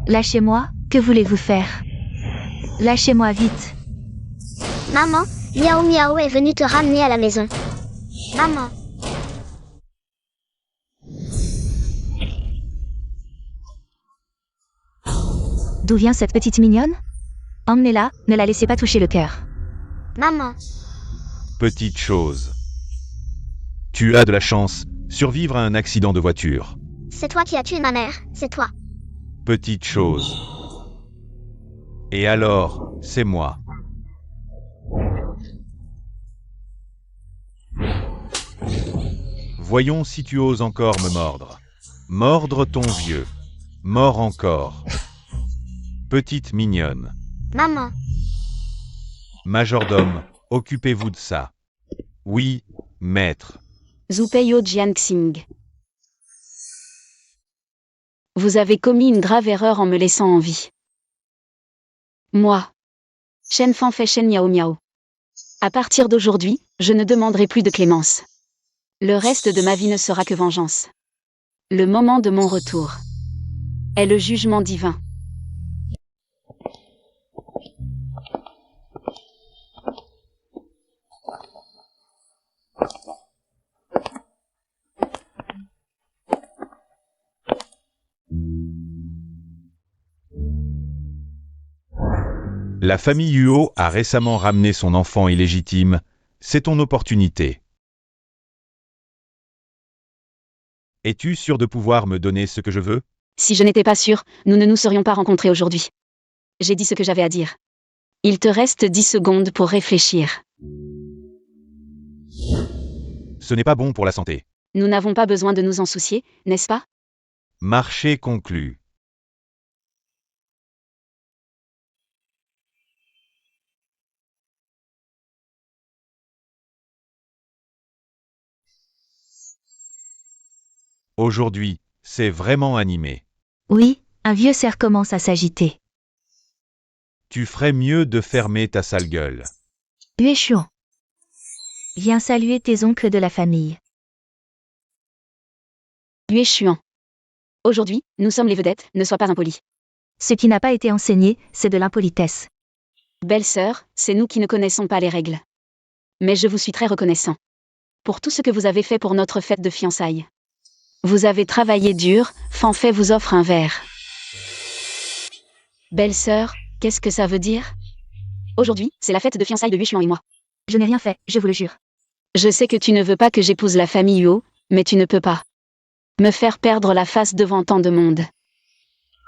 Lâchez-moi, que voulez-vous faire? Lâchez-moi vite. Maman, Miao Miao est venu te ramener à la maison. Maman. D'où vient cette petite mignonne? Emmenez-la, ne la laissez pas toucher le cœur. Maman. Petite chose. Tu as de la chance, survivre à un accident de voiture. C'est toi qui as tué ma mère, c'est toi. Petite chose. Et alors, c'est moi. Voyons si tu oses encore me mordre. Mordre ton vieux. Mort encore. Petite mignonne. Maman. Majordome, occupez-vous de ça. Oui, maître. Zupeio Jianxing. Vous avez commis une grave erreur en me laissant en vie. Moi. Shen Fan Fei Shen Miao Miao. À partir d'aujourd'hui, je ne demanderai plus de clémence. Le reste de ma vie ne sera que vengeance. Le moment de mon retour est le jugement divin. La famille Huo a récemment ramené son enfant illégitime. C'est ton opportunité. Es-tu sûr de pouvoir me donner ce que je veux? Si je n'étais pas sûre, nous ne nous serions pas rencontrés aujourd'hui. J'ai dit ce que j'avais à dire. Il te reste 10 secondes pour réfléchir. Ce n'est pas bon pour la santé. Nous n'avons pas besoin de nous en soucier, n'est-ce pas? Marché conclu. Aujourd'hui, c'est vraiment animé. Oui, un vieux cerf commence à s'agiter. Tu ferais mieux de fermer ta sale gueule. Yue Xuan. Viens saluer tes oncles de la famille. Yue Xuan. Aujourd'hui, nous sommes les vedettes, ne sois pas impoli. Ce qui n'a pas été enseigné, c'est de l'impolitesse. Belle-sœur, c'est nous qui ne connaissons pas les règles. Mais je vous suis très reconnaissant. Pour tout ce que vous avez fait pour notre fête de fiançailles. Vous avez travaillé dur, Fan Fei vous offre un verre. Belle-sœur, qu'est-ce que ça veut dire? Aujourd'hui, c'est la fête de fiançailles de Yue Xuan et moi. Je n'ai rien fait, je vous le jure. Je sais que tu ne veux pas que j'épouse la famille Huo, mais tu ne peux pas me faire perdre la face devant tant de monde.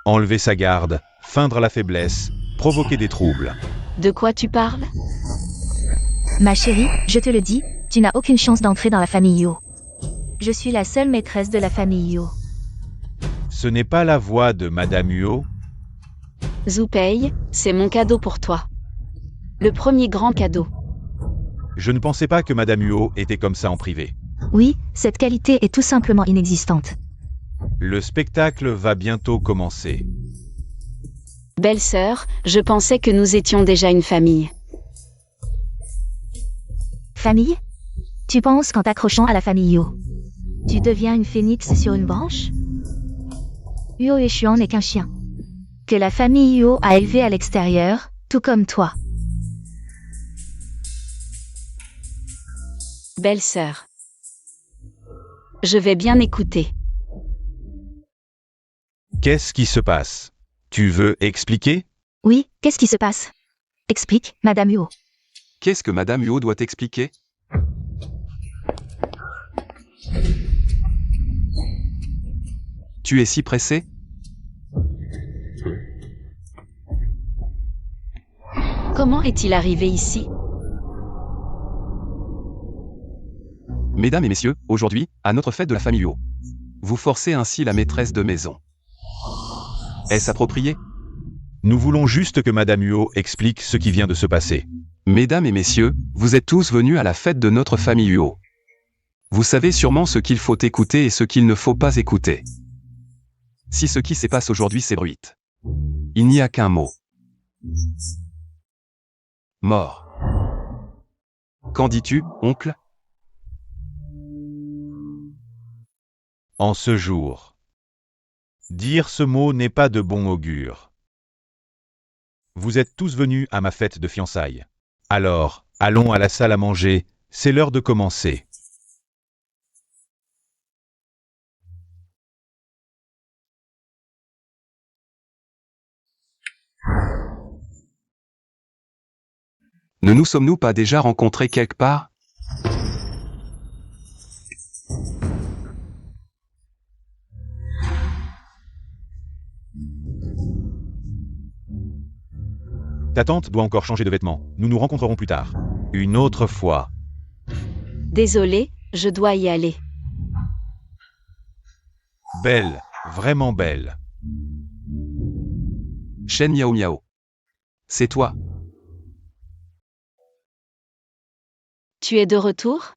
Enlever sa garde, feindre la faiblesse, provoquer des troubles. De quoi tu parles? Ma chérie, je te le dis, tu n'as aucune chance d'entrer dans la famille Yo. Je suis la seule maîtresse de la famille Yo. Ce n'est pas la voix de Madame Huo? Zupei, c'est mon cadeau pour toi. Le premier grand cadeau. Je ne pensais pas que Madame Huo était comme ça en privé. Oui, cette qualité est tout simplement inexistante. Le spectacle va bientôt commencer. Belle-sœur, je pensais que nous étions déjà une famille. Famille? Tu penses qu'en t'accrochant à la famille Yo, tu deviens une phénix sur une branche? Huo et Xuan n'est qu'un chien. Que la famille Yo a élevé à l'extérieur, tout comme toi. Belle-sœur. Je vais bien écouter. Qu'est-ce qui se passe? Tu veux expliquer? Oui, qu'est-ce qui se passe? Explique, Madame Huo. Qu'est-ce que Madame Huo doit expliquer? Tu es si pressé? Comment est-il arrivé ici? Mesdames et messieurs, aujourd'hui, à notre fête de la famille Huo. Vous forcez ainsi la maîtresse de maison. Est-ce approprié? Nous voulons juste que Madame Huo explique ce qui vient de se passer. Mesdames et messieurs, vous êtes tous venus à la fête de notre famille Huo. Vous savez sûrement ce qu'il faut écouter et ce qu'il ne faut pas écouter. Si ce qui se passe aujourd'hui s'ébruite, il n'y a qu'un mot. Mort. Qu'en dis-tu, oncle? En ce jour, Dire ce mot n'est pas de bon augure. Vous êtes tous venus à ma fête de fiançailles. Alors, allons à la salle à manger, c'est l'heure de commencer. Ne nous sommes-nous pas déjà rencontrés quelque part? Ta tante doit encore changer de vêtements. Nous nous rencontrerons plus tard. Une autre fois. Désolé, je dois y aller. Belle, vraiment belle. Shen Yao Miao. C'est toi. Tu es de retour?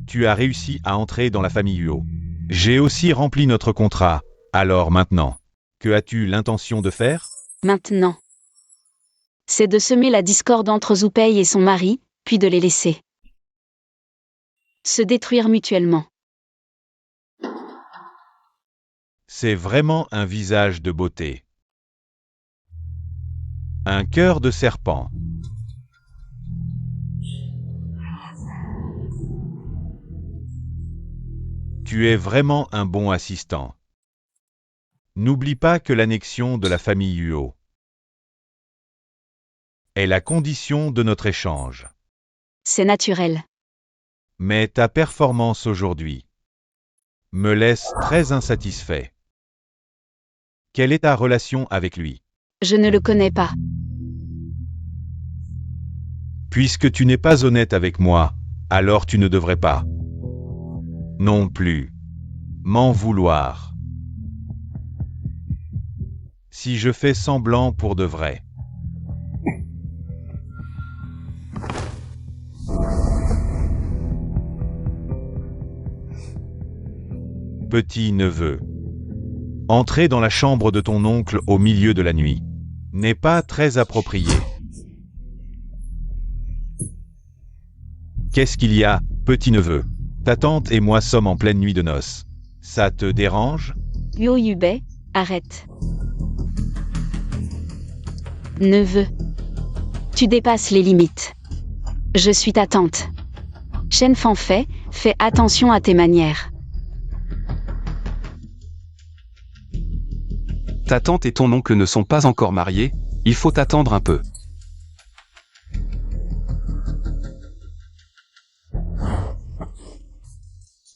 Tu as réussi à entrer dans la famille Huo. J'ai aussi rempli notre contrat. Alors maintenant, que as-tu l'intention de faire? Maintenant. C'est de semer la discorde entre Zupei et son mari, puis de les laisser se détruire mutuellement. C'est vraiment un visage de beauté. Un cœur de serpent. Tu es vraiment un bon assistant. N'oublie pas que l'annexion de la famille Huo est la condition de notre échange. C'est naturel. Mais ta performance aujourd'hui me laisse très insatisfait. Quelle est ta relation avec lui? Je ne le connais pas. Puisque tu n'es pas honnête avec moi, alors tu ne devrais pas non plus m'en vouloir. Si je fais semblant pour de vrai. Petit neveu. Entrer dans la chambre de ton oncle au milieu de la nuit n'est pas très approprié. Qu'est-ce qu'il y a, petit neveu? Ta tante et moi sommes en pleine nuit de noces. Ça te dérange? Huo Yubei, arrête. Neveu. Tu dépasses les limites. Je suis ta tante. Shen Fanfei, fais attention à tes manières. Ta tante et ton oncle ne sont pas encore mariés, il faut attendre un peu.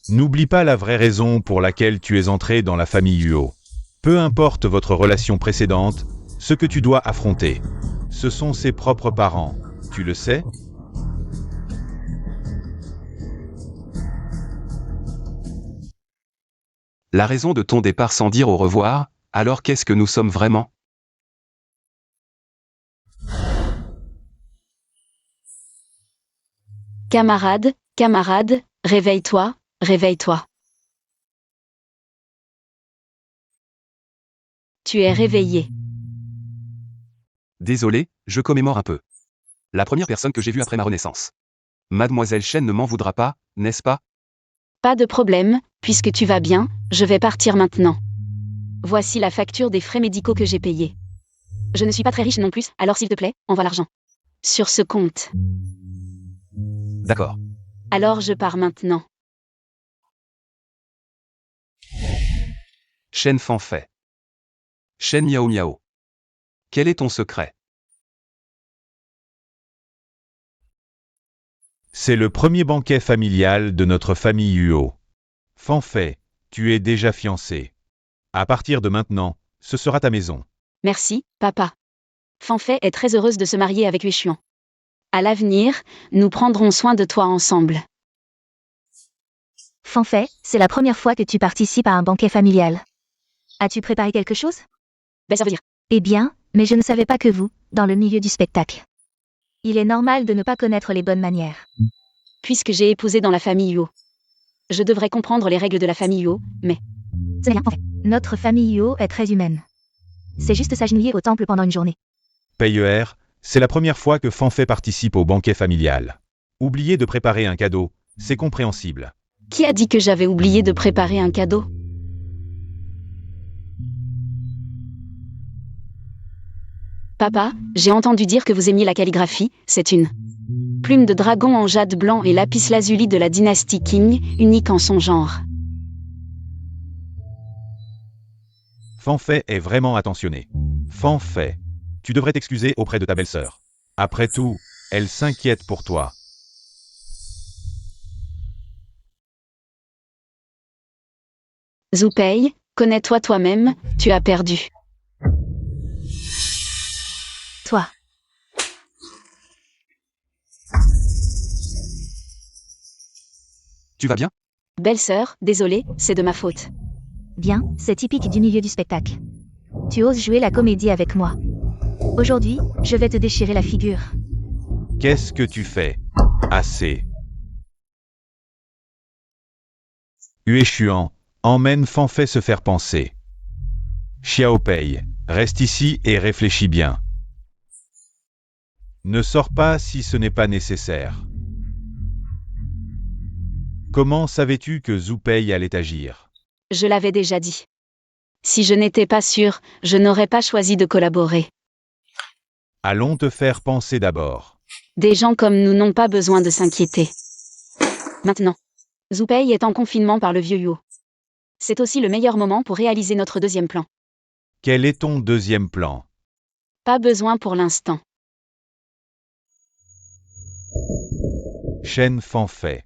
N'oublie pas la vraie raison pour laquelle tu es entré dans la famille Huo. Peu importe votre relation précédente, ce que tu dois affronter, ce sont ses propres parents. Tu le sais? La raison de ton départ sans dire au revoir, alors qu'est-ce que nous sommes vraiment? Camarade, camarade, réveille-toi, réveille-toi. Tu es réveillé. Désolé, je commémore un peu. La première personne que j'ai vue après ma renaissance. Mademoiselle Shen ne m'en voudra pas, n'est-ce pas? Pas de problème, puisque tu vas bien, je vais partir maintenant. Voici la facture des frais médicaux que j'ai payés. Je ne suis pas très riche non plus, alors s'il te plaît, envoie l'argent. Sur ce compte. D'accord. Alors je pars maintenant. Shen Fanfei. Shen Yao Miao. Quel est ton secret? C'est le premier banquet familial de notre famille Huo. Fanfei, tu es déjà fiancé. À partir de maintenant, ce sera ta maison. Merci, papa. Fanfei est très heureuse de se marier avec Huishuan. À l'avenir, nous prendrons soin de toi ensemble. Fanfei, c'est la première fois que tu participes à un banquet familial. As-tu préparé quelque chose? Ben ça veut dire. Eh bien, mais je ne savais pas que vous, dans le milieu du spectacle. Il est normal de ne pas connaître les bonnes manières. Puisque j'ai épousé dans la famille Huo. Je devrais comprendre les règles de la famille Huo, mais... C'est rien, Fanfei. Notre famille Huo est très humaine. C'est juste s'agenouiller au temple pendant une journée. Payer, c'est la première fois que Fanfei participe au banquet familial. Oublier de préparer un cadeau, c'est compréhensible. Qui a dit que j'avais oublié de préparer un cadeau? Papa, j'ai entendu dire que vous aimiez la calligraphie, c'est une plume de dragon en jade blanc et lapis-lazuli de la dynastie Qing, unique en son genre. Fanfei est vraiment attentionné. Fanfei, tu devrais t'excuser auprès de ta belle-sœur. Après tout, elle s'inquiète pour toi. Zhu Pei, connais-toi toi-même, tu as perdu. Toi. Tu vas bien? Belle-sœur, désolée, c'est de ma faute. Bien, c'est typique du milieu du spectacle. Tu oses jouer la comédie avec moi. Aujourd'hui, je vais te déchirer la figure. Qu'est-ce que tu fais? Assez. Yue Xuan, emmène Fanfei se faire penser. Xiao Pei, reste ici et réfléchis bien. Ne sors pas si ce n'est pas nécessaire. Comment savais-tu que Zhu Pei allait agir? Je l'avais déjà dit. Si je n'étais pas sûre, je n'aurais pas choisi de collaborer. Allons te faire penser d'abord. Des gens comme nous n'ont pas besoin de s'inquiéter. Maintenant, Zhu Pei est en confinement par le vieux Yuo. C'est aussi le meilleur moment pour réaliser notre deuxième plan. Quel est ton deuxième plan? Pas besoin pour l'instant. Shen Fanfei.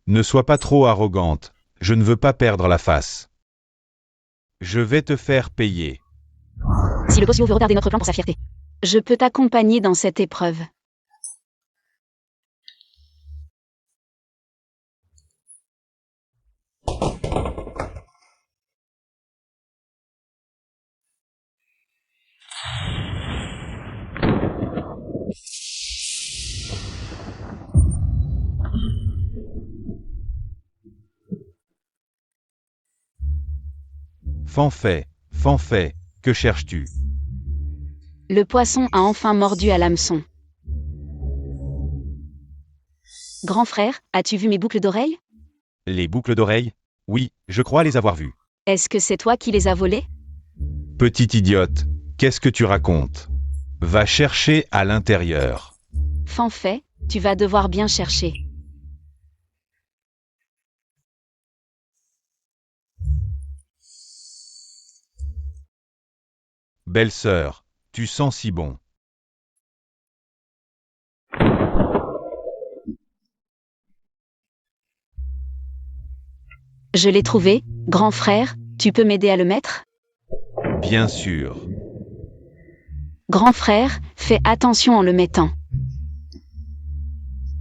Ne sois pas trop arrogante, je ne veux pas perdre la face. Je vais te faire payer. Si le boss Yuo veut retarder notre plan pour sa fierté, je peux t'accompagner dans cette épreuve. Fanfei, Fanfei, que cherches-tu? Le poisson a enfin mordu à l'hameçon. Grand frère, as-tu vu mes boucles d'oreilles? Les boucles d'oreilles? Oui, je crois les avoir vues. Est-ce que c'est toi qui les as volées? Petite idiote, qu'est-ce que tu racontes? Va chercher à l'intérieur. Fanfei, tu vas devoir bien chercher. Belle-sœur, tu sens si bon. Je l'ai trouvé, grand frère, tu peux m'aider à le mettre? Bien sûr. Grand frère, fais attention en le mettant.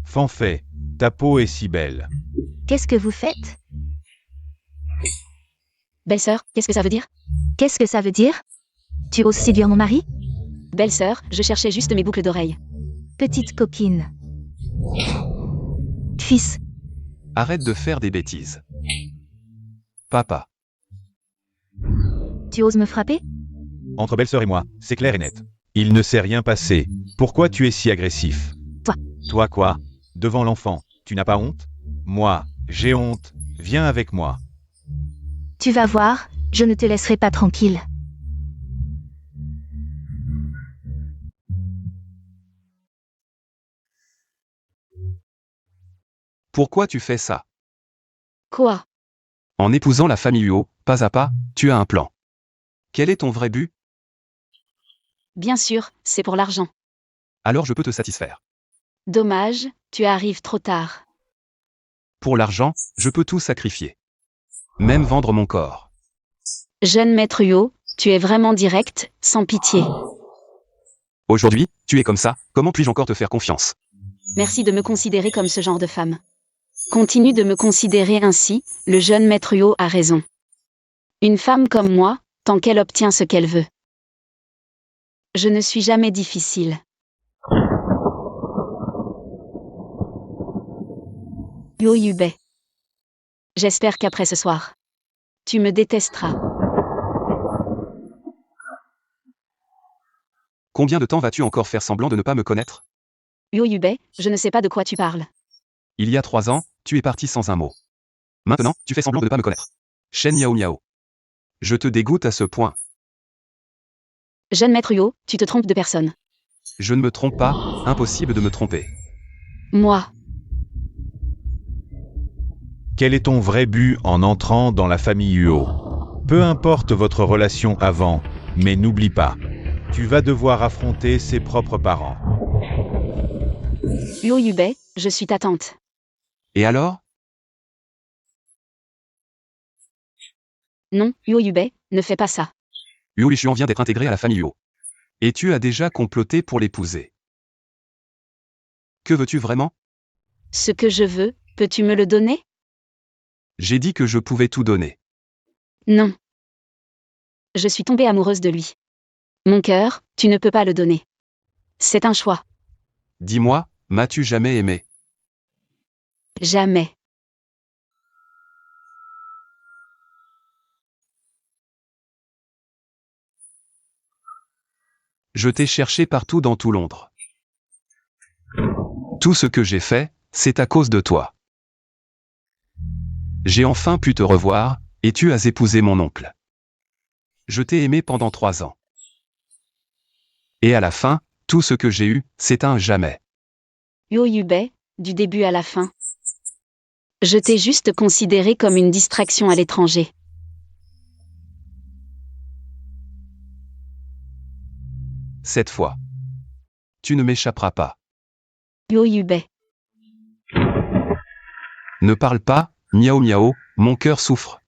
Fanfei, ta peau est si belle. Qu'est-ce que vous faites? Belle-sœur, qu'est-ce que ça veut dire? Qu'est-ce que ça veut dire? Tu oses séduire mon mari? Belle-sœur, je cherchais juste mes boucles d'oreilles. Petite copine. Fils, Arrête de faire des bêtises. Papa. tu oses me frapper? Entre belle-sœur et moi, c'est clair et net. Il ne s'est rien passé. Pourquoi tu es si agressif? Toi. Toi quoi? Devant l'enfant, tu n'as pas honte? Moi, j'ai honte. Viens avec moi. Tu vas voir, je ne te laisserai pas tranquille. Pourquoi tu fais ça? Quoi? En épousant la famille Huo, pas à pas, tu as un plan. Quel est ton vrai but? Bien sûr, c'est pour l'argent. Alors je peux te satisfaire. Dommage, tu arrives trop tard. Pour l'argent, je peux tout sacrifier. Même vendre mon corps. Jeune maître Huo, tu es vraiment direct, sans pitié. Aujourd'hui, tu es comme ça, comment puis-je encore te faire confiance? Merci de me considérer comme ce genre de femme. Continue de me considérer ainsi, le jeune maître Huo a raison. Une femme comme moi, tant qu'elle obtient ce qu'elle veut. Je ne suis jamais difficile. Yo Yubei. J'espère qu'après ce soir, tu me détesteras. Combien de temps vas-tu encore faire semblant de ne pas me connaître? Yo Yubei, je ne sais pas de quoi tu parles. Il y a 3 ans, tu es parti sans un mot. Maintenant, tu fais semblant de ne pas me connaître. Shen Yao Miao. Je te dégoûte à ce point. Jeune maître Yo, tu te trompes de personne. Je ne me trompe pas, impossible de me tromper. Moi, Quel est ton vrai but en entrant dans la famille Huo? Peu importe votre relation avant, mais n'oublie pas, tu vas devoir affronter ses propres parents. Yo Yubei, je suis ta tante. Et alors? Non, Yo Yubei, ne fais pas ça. Huo Lishuan vient d'être intégré à la famille Huo. Et tu as déjà comploté pour l'épouser. Que veux-tu vraiment? Ce que je veux, peux-tu me le donner? J'ai dit que je pouvais tout donner. Non. Je suis tombée amoureuse de lui. Mon cœur, tu ne peux pas le donner. C'est un choix. Dis-moi, m'as-tu jamais aimé? Jamais. Je t'ai cherché partout dans tout Londres. Tout ce que j'ai fait, c'est à cause de toi. J'ai enfin pu te revoir, et tu as épousé mon oncle. Je t'ai aimé pendant 3 ans. Et à la fin, tout ce que j'ai eu, c'est un jamais. Yo Yubei, du début à la fin. Je t'ai juste considéré comme une distraction à l'étranger. Cette fois. Tu ne m'échapperas pas. Yo Yubei. Ne parle pas, miaou miaou, mon cœur souffre.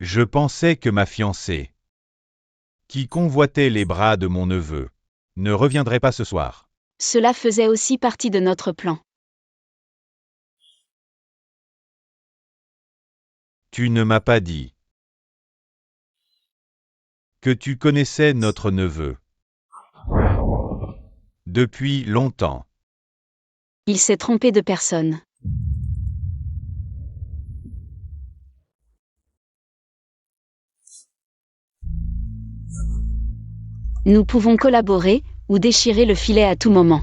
Je pensais que ma fiancée, qui convoitait les bras de mon neveu, ne reviendrait pas ce soir. Cela faisait aussi partie de notre plan. Tu ne m'as pas dit que tu connaissais notre neveu depuis longtemps. Il s'est trompé de personne. Nous pouvons collaborer, ou déchirer le filet à tout moment.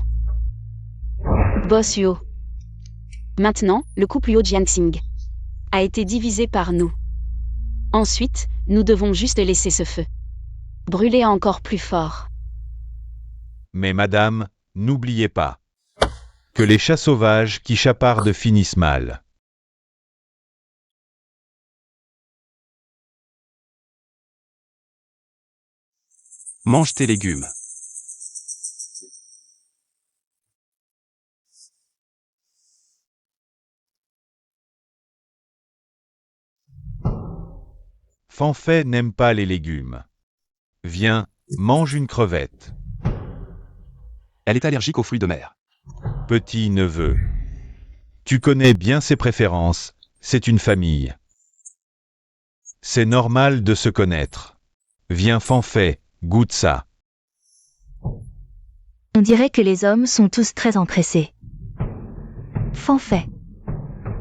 Boss Yo. Maintenant, le couple Yo Jianxing a été divisé par nous. Ensuite, nous devons juste laisser ce feu brûler encore plus fort. Mais madame, n'oubliez pas que les chats sauvages qui chapardent finissent mal. Mange tes légumes. Fanfei n'aime pas les légumes. Viens, mange une crevette. Elle est allergique aux fruits de mer. Petit neveu. Tu connais bien ses préférences, c'est une famille. C'est normal de se connaître. Viens Fanfei, goûte ça. On dirait que les hommes sont tous très empressés. Fanfei.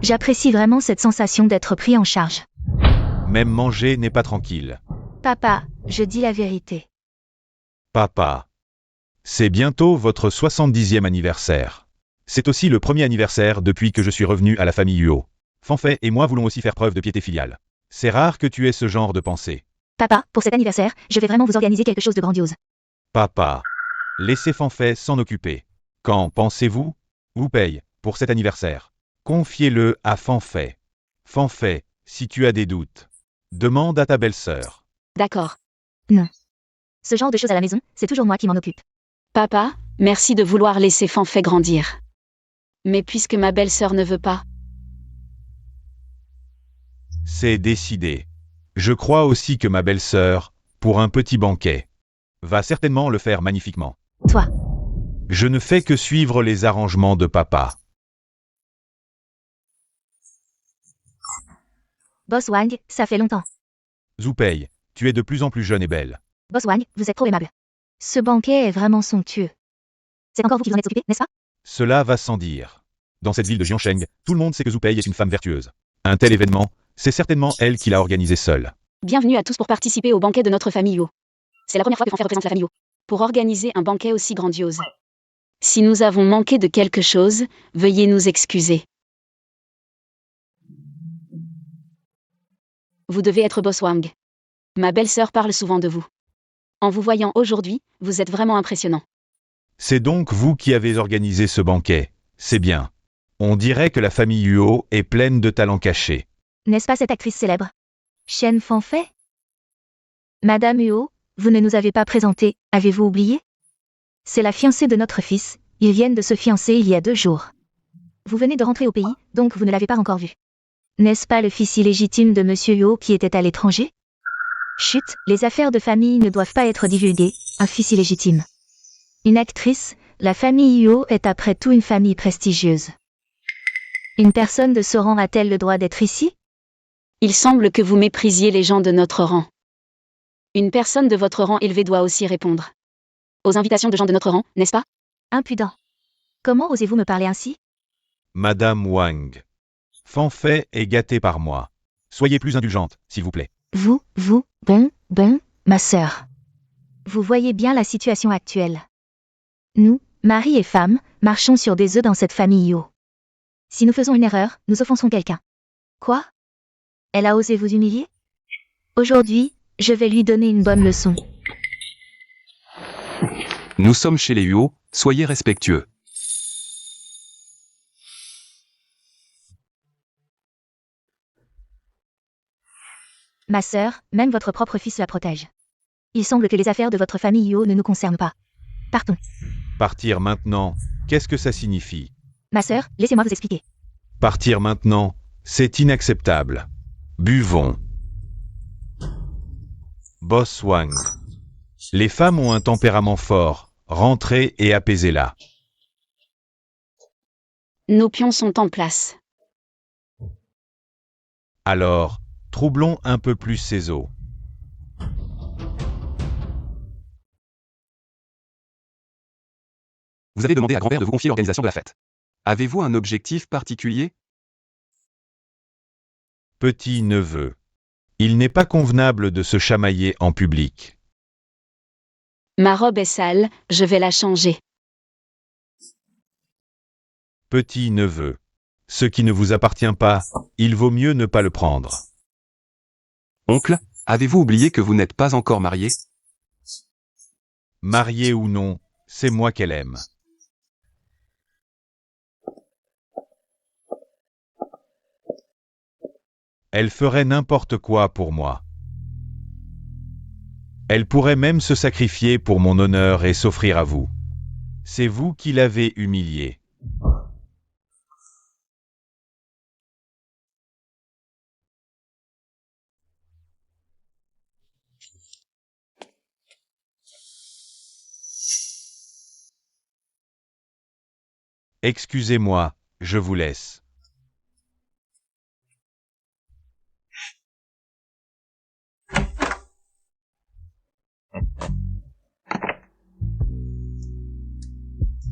J'apprécie vraiment cette sensation d'être pris en charge. Même manger n'est pas tranquille. Papa, je dis la vérité. Papa. C'est bientôt votre 70e anniversaire. C'est aussi le premier anniversaire depuis que je suis revenu à la famille Huo. Fanfei et moi voulons aussi faire preuve de piété filiale. C'est rare que tu aies ce genre de pensée. Papa, pour cet anniversaire, je vais vraiment vous organiser quelque chose de grandiose. Papa. Laissez Fanfei s'en occuper. Quand pensez-vous? Vous paye pour cet anniversaire. Confiez-le à Fanfei. Fanfei, si tu as des doutes, demande à ta belle-sœur. D'accord. Ce genre de choses à la maison, c'est toujours moi qui m'en occupe. Papa, merci de vouloir laisser Fanfei grandir. Mais puisque ma belle-sœur ne veut pas, C'est décidé. Je crois aussi que ma belle-sœur, pour un petit banquet, va certainement le faire magnifiquement. Toi. Je ne fais que suivre les arrangements de papa. Boss Wang, ça fait longtemps. Zupei, tu es de plus en plus jeune et belle. Boss Wang, vous êtes trop aimable. Ce banquet est vraiment somptueux. C'est encore vous qui vous en êtes occupé, n'est-ce pas? Cela va sans dire. Dans cette ville de Jiangsheng, tout le monde sait que Zhu Pei est une femme vertueuse. Un tel événement, c'est certainement elle qui l'a organisé seule. Bienvenue à tous pour participer au banquet de notre famille Yo. C'est la première fois que Fanfei représente la famille Yo. Pour organiser un banquet aussi grandiose. Si nous avons manqué de quelque chose, veuillez nous excuser. Vous devez être Boss Wang. Ma belle-sœur parle souvent de vous. En vous voyant aujourd'hui, vous êtes vraiment impressionnant. C'est donc vous qui avez organisé ce banquet. C'est bien. On dirait que la famille Yuo est pleine de talents cachés. N'est-ce pas cette actrice célèbre? Chen Fanfei? Madame Huo, vous ne nous avez pas présenté, avez-vous oublié? C'est la fiancée de notre fils, ils viennent de se fiancer il y a 2 jours. Vous venez de rentrer au pays, donc vous ne l'avez pas encore vu. N'est-ce pas le fils illégitime de Monsieur Huo qui était à l'étranger? Chut, les affaires de famille ne doivent pas être divulguées, un fils illégitime. Une actrice, la famille Huo est après tout une famille prestigieuse. Une personne de ce rang a-t-elle le droit d'être ici? Il semble que vous méprisiez les gens de notre rang. Une personne de votre rang élevé doit aussi répondre aux invitations de gens de notre rang, n'est-ce pas? Impudent. Comment osez-vous me parler ainsi? Madame Wang. Fanfei est gâtée par moi. Soyez plus indulgente, s'il vous plaît. Vous, ma sœur. Vous voyez bien la situation actuelle. Nous, mari et femme, marchons sur des œufs dans cette famille Yo. Si nous faisons une erreur, nous offensons quelqu'un. Quoi? Elle a osé vous humilier? Aujourd'hui, je vais lui donner une bonne leçon. Nous sommes chez les Huo, soyez respectueux. Ma sœur, même votre propre fils la protège. Il semble que les affaires de votre famille Yo ne nous concernent pas. Partons. Partir maintenant, qu'est-ce que ça signifie? Ma sœur, laissez-moi vous expliquer. Partir maintenant, c'est inacceptable. Buvons. Boss Wang. Les femmes ont un tempérament fort. Rentrez et apaisez-la. Nos pions sont en place. Alors, troublons un peu plus ces eaux. Vous avez demandé à grand-père de vous confier l'organisation de la fête. Avez-vous un objectif particulier? Petit neveu. Il n'est pas convenable de se chamailler en public. Ma robe est sale, je vais la changer. Petit neveu. Ce qui ne vous appartient pas, il vaut mieux ne pas le prendre. Oncle, avez-vous oublié que vous n'êtes pas encore marié? Marié ou non, c'est moi qu'elle aime. Elle ferait n'importe quoi pour moi. Elle pourrait même se sacrifier pour mon honneur et s'offrir à vous. C'est vous qui l'avez humiliée. Excusez-moi, je vous laisse.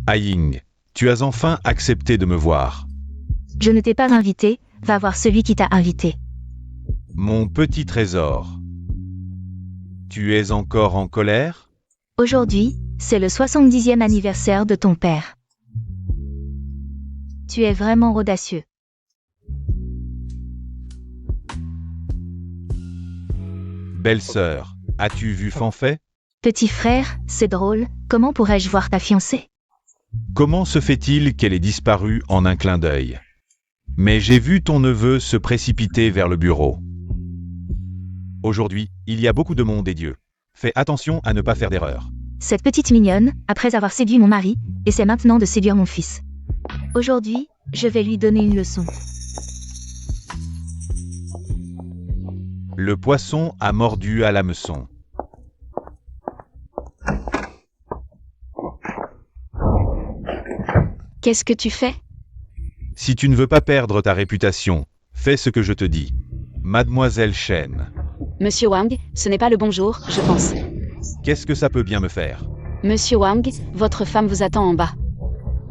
Aïng, tu as enfin accepté de me voir. Je ne t'ai pas invité, va voir celui qui t'a invité. Mon petit trésor. Tu es encore en colère? Aujourd'hui, c'est le 70e anniversaire de ton père. Tu es vraiment audacieux. Belle-sœur, as-tu vu Fanfei? Petit frère, c'est drôle, comment pourrais-je voir ta fiancée? Comment se fait-il qu'elle ait disparu en un clin d'œil? Mais j'ai vu ton neveu se précipiter vers le bureau. Aujourd'hui, il y a beaucoup de monde et Dieu. Fais attention à ne pas faire d'erreur. Cette petite mignonne, après avoir séduit mon mari, essaie maintenant de séduire mon fils. Aujourd'hui, je vais lui donner une leçon. Le poisson a mordu à l'hameçon. Qu'est-ce que tu fais? Si tu ne veux pas perdre ta réputation, fais ce que je te dis. Mademoiselle Chen. Monsieur Wang, ce n'est pas le bonjour, je pense. Qu'est-ce que ça peut bien me faire? Monsieur Wang, votre femme vous attend en bas.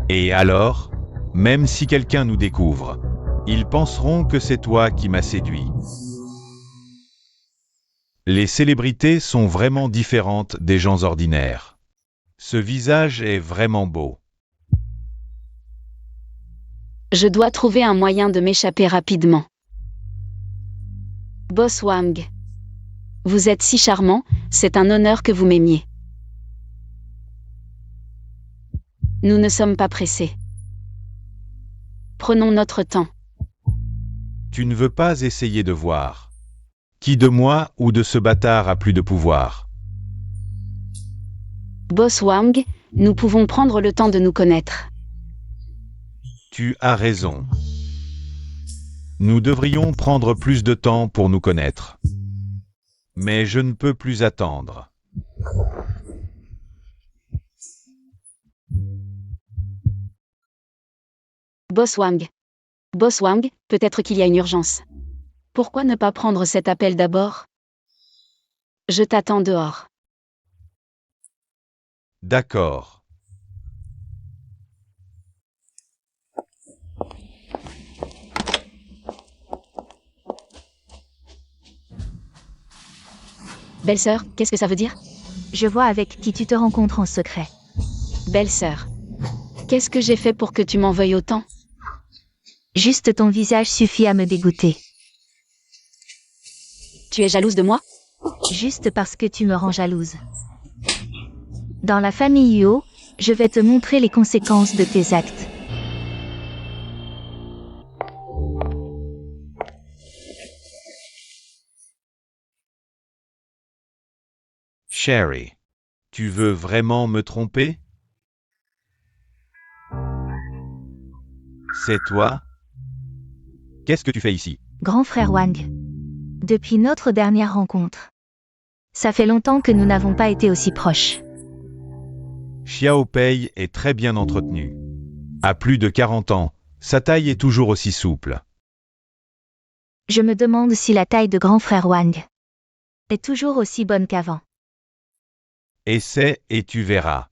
Et alors, même si quelqu'un nous découvre, ils penseront que c'est toi qui m'as séduit. Les célébrités sont vraiment différentes des gens ordinaires. Ce visage est vraiment beau. Je dois trouver un moyen de m'échapper rapidement. Boss Wang. Vous êtes si charmant, c'est un honneur que vous m'aimiez. Nous ne sommes pas pressés. Prenons notre temps. Tu ne veux pas essayer de voir. Qui de moi ou de ce bâtard a plus de pouvoir? Boss Wang, nous pouvons prendre le temps de nous connaître. Tu as raison. Nous devrions prendre plus de temps pour nous connaître. Mais je ne peux plus attendre. Boss Wang. Boss Wang, peut-être qu'il y a une urgence. Pourquoi ne pas prendre cet appel d'abord? Je t'attends dehors. D'accord. Belle-sœur, qu'est-ce que ça veut dire? Je vois avec qui tu te rencontres en secret. Belle-sœur. Qu'est-ce que j'ai fait pour que tu m'en veuilles autant? Juste ton visage suffit à me dégoûter. Tu es jalouse de moi? Juste parce que tu me rends jalouse. Dans la famille Yuo, je vais te montrer les conséquences de tes actes. Sherry, tu veux vraiment me tromper? C'est toi? Qu'est-ce que tu fais ici? Grand frère Wang. Depuis notre dernière rencontre. Ça fait longtemps que nous n'avons pas été aussi proches. Xiao Pei est très bien entretenu. À plus de 40 ans, sa taille est toujours aussi souple. Je me demande si la taille de grand frère Wang est toujours aussi bonne qu'avant. Essaie et tu verras.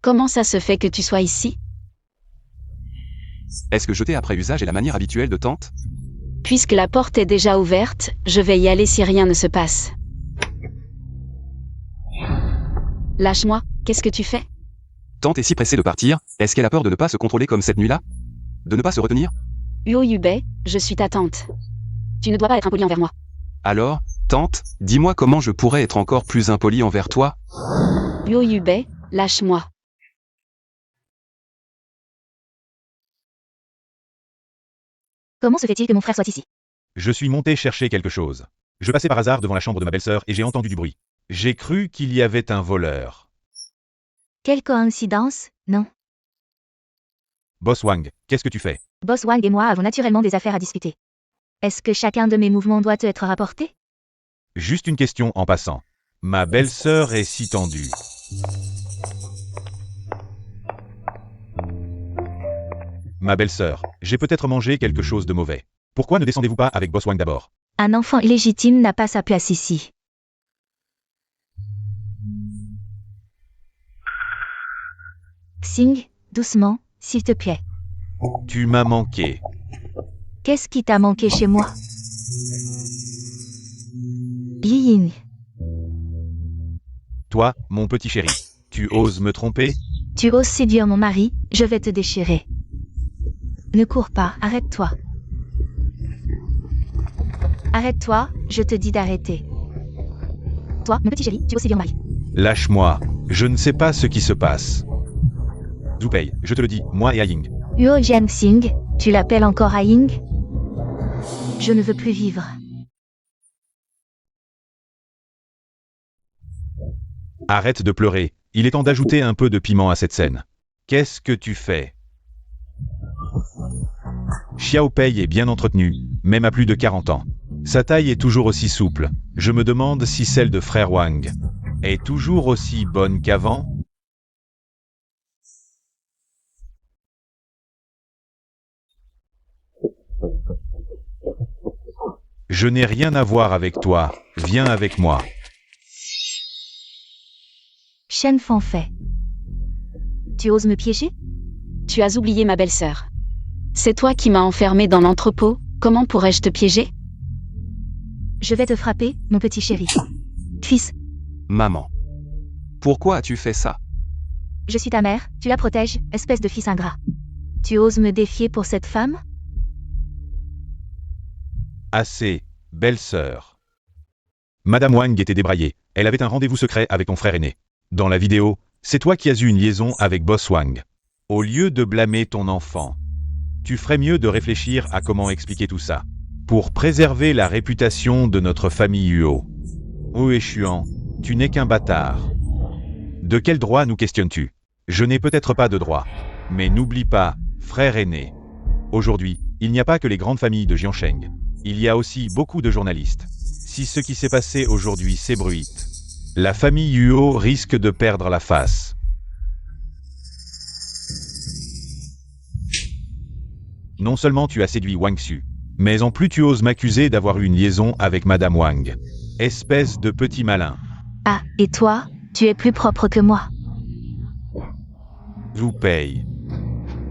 Comment ça se fait que tu sois ici? Est-ce que jeter après usage est la manière habituelle de tante? Puisque la porte est déjà ouverte, je vais y aller si rien ne se passe. Lâche-moi, qu'est-ce que tu fais? Tante est si pressée de partir, est-ce qu'elle a peur de ne pas se contrôler comme cette nuit-là? De ne pas se retenir? Uo Yubei, je suis ta tante. Tu ne dois pas être impoli envers moi. Alors, tante, dis-moi comment je pourrais être encore plus impoli envers toi? Uo Yubei, lâche-moi. Comment se fait-il que mon frère soit ici? Je suis monté chercher quelque chose. Je passais par hasard devant la chambre de ma belle-sœur et j'ai entendu du bruit. J'ai cru qu'il y avait un voleur. Quelle coïncidence, non? Boss Wang, qu'est-ce que tu fais? Boss Wang et moi avons naturellement des affaires à discuter. Est-ce que chacun de mes mouvements doit te être rapporté? Juste une question en passant. Ma belle-sœur est si tendue. Ma belle-sœur, j'ai peut-être mangé quelque chose de mauvais. Pourquoi ne descendez-vous pas avec Boss Wang d'abord? Un enfant illégitime n'a pas sa place ici. Xing, doucement, s'il te plaît. Tu m'as manqué. Qu'est-ce qui t'a manqué chez moi? Yi Ying. Toi, mon petit chéri, tu oses me tromper? Tu oses séduire mon mari, je vais te déchirer. Ne cours pas, arrête-toi. Arrête-toi, je te dis d'arrêter. Toi, mon petit chéri, tu oses séduire mon mari. Lâche-moi, je ne sais pas ce qui se passe. Zhu Pei, je te le dis, moi et Aying. Huo Jianxing, tu l'appelles encore Aying? Je ne veux plus vivre. Arrête de pleurer, il est temps d'ajouter un peu de piment à cette scène. Qu'est-ce que tu fais? Xiao Pei est bien entretenu, même à plus de 40 ans. Sa taille est toujours aussi souple. Je me demande si celle de frère Wang est toujours aussi bonne qu'avant? Je n'ai rien à voir avec toi, viens avec moi. Shen Fanfei. Tu oses me piéger? Tu as oublié ma belle-sœur. C'est toi qui m'as enfermé dans l'entrepôt, comment pourrais-je te piéger? Je vais te frapper, mon petit chéri. Fils, Maman. Pourquoi as-tu fait ça? je suis ta mère, tu la protèges, espèce de fils ingrat. Tu oses me défier pour cette femme? Assez, belle-sœur. Madame Wang était débraillée, elle avait un rendez-vous secret avec ton frère aîné. Dans la vidéo, c'est toi qui as eu une liaison avec Boss Wang. Au lieu de blâmer ton enfant, tu ferais mieux de réfléchir à comment expliquer tout ça. Pour préserver la réputation de notre famille Huo. Oh Échuan, tu n'es qu'un bâtard. De quel droit nous questionnes-tu? Je n'ai peut-être pas de droit. Mais n'oublie pas, frère aîné. Aujourd'hui, il n'y a pas que les grandes familles de Jiansheng. Il y a aussi beaucoup de journalistes. Si ce qui s'est passé aujourd'hui s'ébruite, la famille Huo risque de perdre la face. Non seulement tu as séduit Wang Xu, mais en plus tu oses m'accuser d'avoir eu une liaison avec Madame Wang. Espèce de petit malin. Ah, et toi, tu es plus propre que moi. Zhu Pei.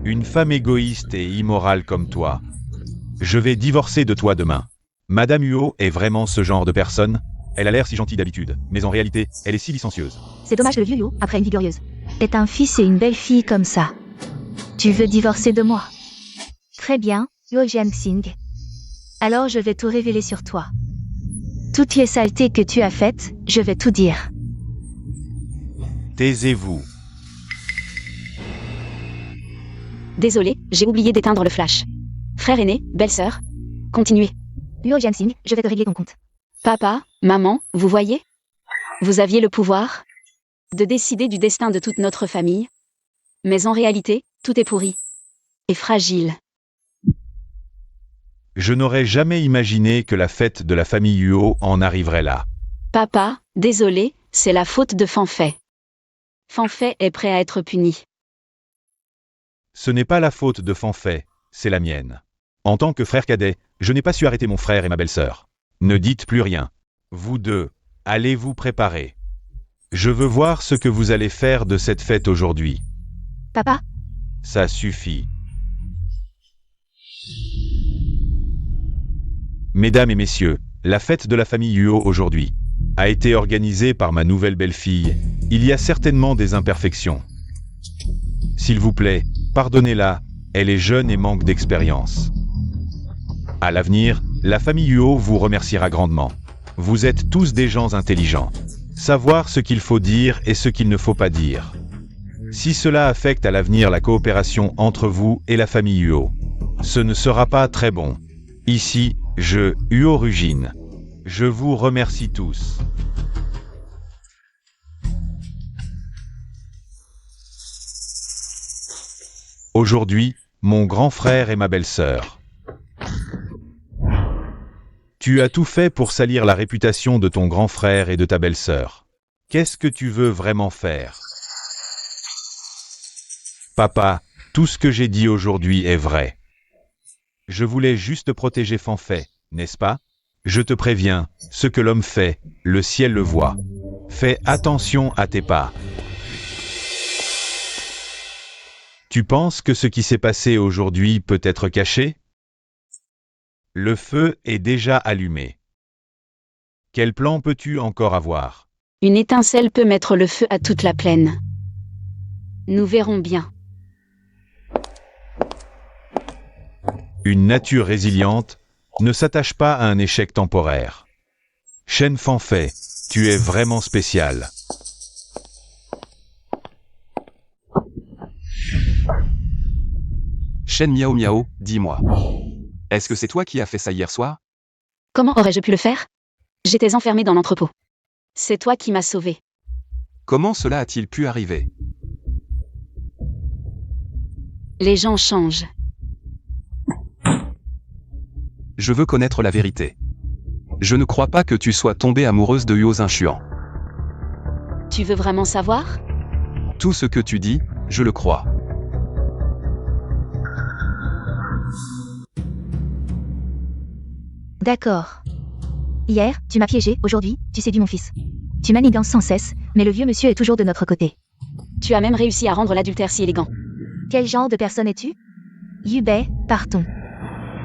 Une femme égoïste et immorale comme toi. Je vais divorcer de toi demain. Madame Huo est vraiment ce genre de personne? Elle a l'air si gentille d'habitude, mais en réalité, elle est si licencieuse. C'est dommage que le vieux Huo, après une vie glorieuse, ait un fils et une belle fille comme ça. Tu veux divorcer de moi? Très bien, Huo Jianxing. Alors je vais tout révéler sur toi. Toutes les saletés que tu as faites, je vais tout dire. Taisez-vous. Désolé, j'ai oublié d'éteindre le flash. Frère aîné, belle-sœur. Continuez. Huo Jianxing, je vais te régler ton compte. Papa, maman, vous voyez? Vous aviez le pouvoir de décider du destin de toute notre famille. Mais en réalité, tout est pourri. Et fragile. Je n'aurais jamais imaginé que la fête de la famille Huo en arriverait là. Papa, désolé, c'est la faute de Fanfei. Fanfei est prêt à être puni. Ce n'est pas la faute de Fanfei, c'est la mienne. En tant que frère cadet, je n'ai pas su arrêter mon frère et ma belle-sœur. Ne dites plus rien. Vous deux, allez vous préparer. Je veux voir ce que vous allez faire de cette fête aujourd'hui. Papa? Ça suffit. Mesdames et messieurs, la fête de la famille Huo aujourd'hui a été organisée par ma nouvelle belle-fille. Il y a certainement des imperfections. S'il vous plaît, pardonnez-la, elle est jeune et manque d'expérience. À l'avenir, la famille Huo vous remerciera grandement. Vous êtes tous des gens intelligents. Savoir ce qu'il faut dire et ce qu'il ne faut pas dire. Si cela affecte à l'avenir la coopération entre vous et la famille Huo, ce ne sera pas très bon. Ici, Huo Rugine. Je vous remercie tous. Aujourd'hui, mon grand frère et ma belle-sœur. Tu as tout fait pour salir la réputation de ton grand frère et de ta belle-sœur. Qu'est-ce que tu veux vraiment faire? Papa, tout ce que j'ai dit aujourd'hui est vrai. Je voulais juste protéger Fanfei, n'est-ce pas? Je te préviens, ce que l'homme fait, le ciel le voit. Fais attention à tes pas. Tu penses que ce qui s'est passé aujourd'hui peut être caché? Le feu est déjà allumé. Quel plan peux-tu encore avoir? Une étincelle peut mettre le feu à toute la plaine. Nous verrons bien. Une nature résiliente ne s'attache pas à un échec temporaire. Shen Fanfei, tu es vraiment spécial. Shen Miao Miao, dis-moi. Est-ce que c'est toi qui as fait ça hier soir? Comment aurais-je pu le faire? J'étais enfermée dans l'entrepôt. C'est toi qui m'as sauvée. Comment cela a-t-il pu arriver? Les gens changent. Je veux connaître la vérité. Je ne crois pas que tu sois tombée amoureuse de Huo Zinshuan. Tu veux vraiment savoir? Tout ce que tu dis, je le crois. D'accord. Hier, tu m'as piégé, aujourd'hui, tu séduis mon fils. Tu manigances sans cesse, mais le vieux monsieur est toujours de notre côté. Tu as même réussi à rendre l'adultère si élégant. Quel genre de personne es-tu? Yubei, partons.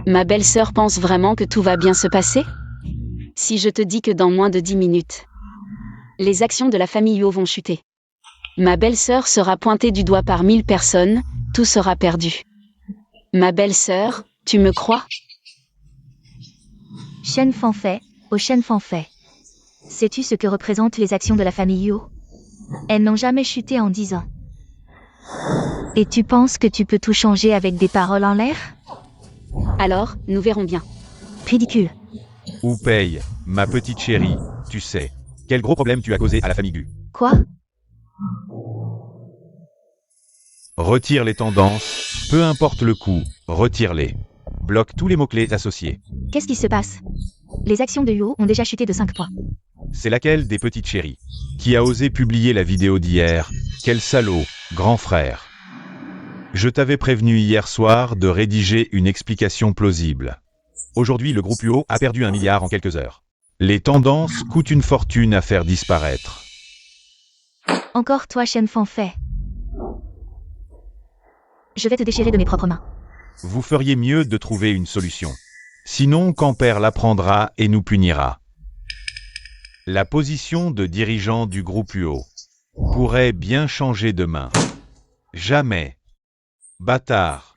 Ma belle-sœur pense vraiment que tout va bien se passer? Si je te dis que dans moins de 10 minutes, les actions de la famille Huo vont chuter. Ma belle-sœur sera pointée du doigt par 1000 personnes, tout sera perdu. Ma belle-sœur, tu me crois? Shen Fanfei, au Shen Fanfei. Sais-tu ce que représentent les actions de la famille Huo? Elles n'ont jamais chuté en 10 ans. Et tu penses que tu peux tout changer avec des paroles en l'air? Alors, nous verrons bien. Ridicule. Ou paye, ma petite chérie, tu sais. Quel gros problème tu as causé à la famille Gu. Quoi? Retire les tendances, peu importe le coût, retire-les. Bloque tous les mots-clés associés. Qu'est-ce qui se passe? Les actions de Huo ont déjà chuté de 5 points. C'est laquelle des petites chéries? Qui a osé publier la vidéo d'hier? Quel salaud, grand frère. Je t'avais prévenu hier soir de rédiger une explication plausible. Aujourd'hui, le groupe Huo a perdu 1 milliard en quelques heures. Les tendances coûtent une fortune à faire disparaître. Encore toi, Shen Fanfei. Je vais te déchirer de mes propres mains. Vous feriez mieux de trouver une solution. Sinon, Camper l'apprendra et nous punira. La position de dirigeant du groupe Huo pourrait bien changer demain. Jamais. Bâtard.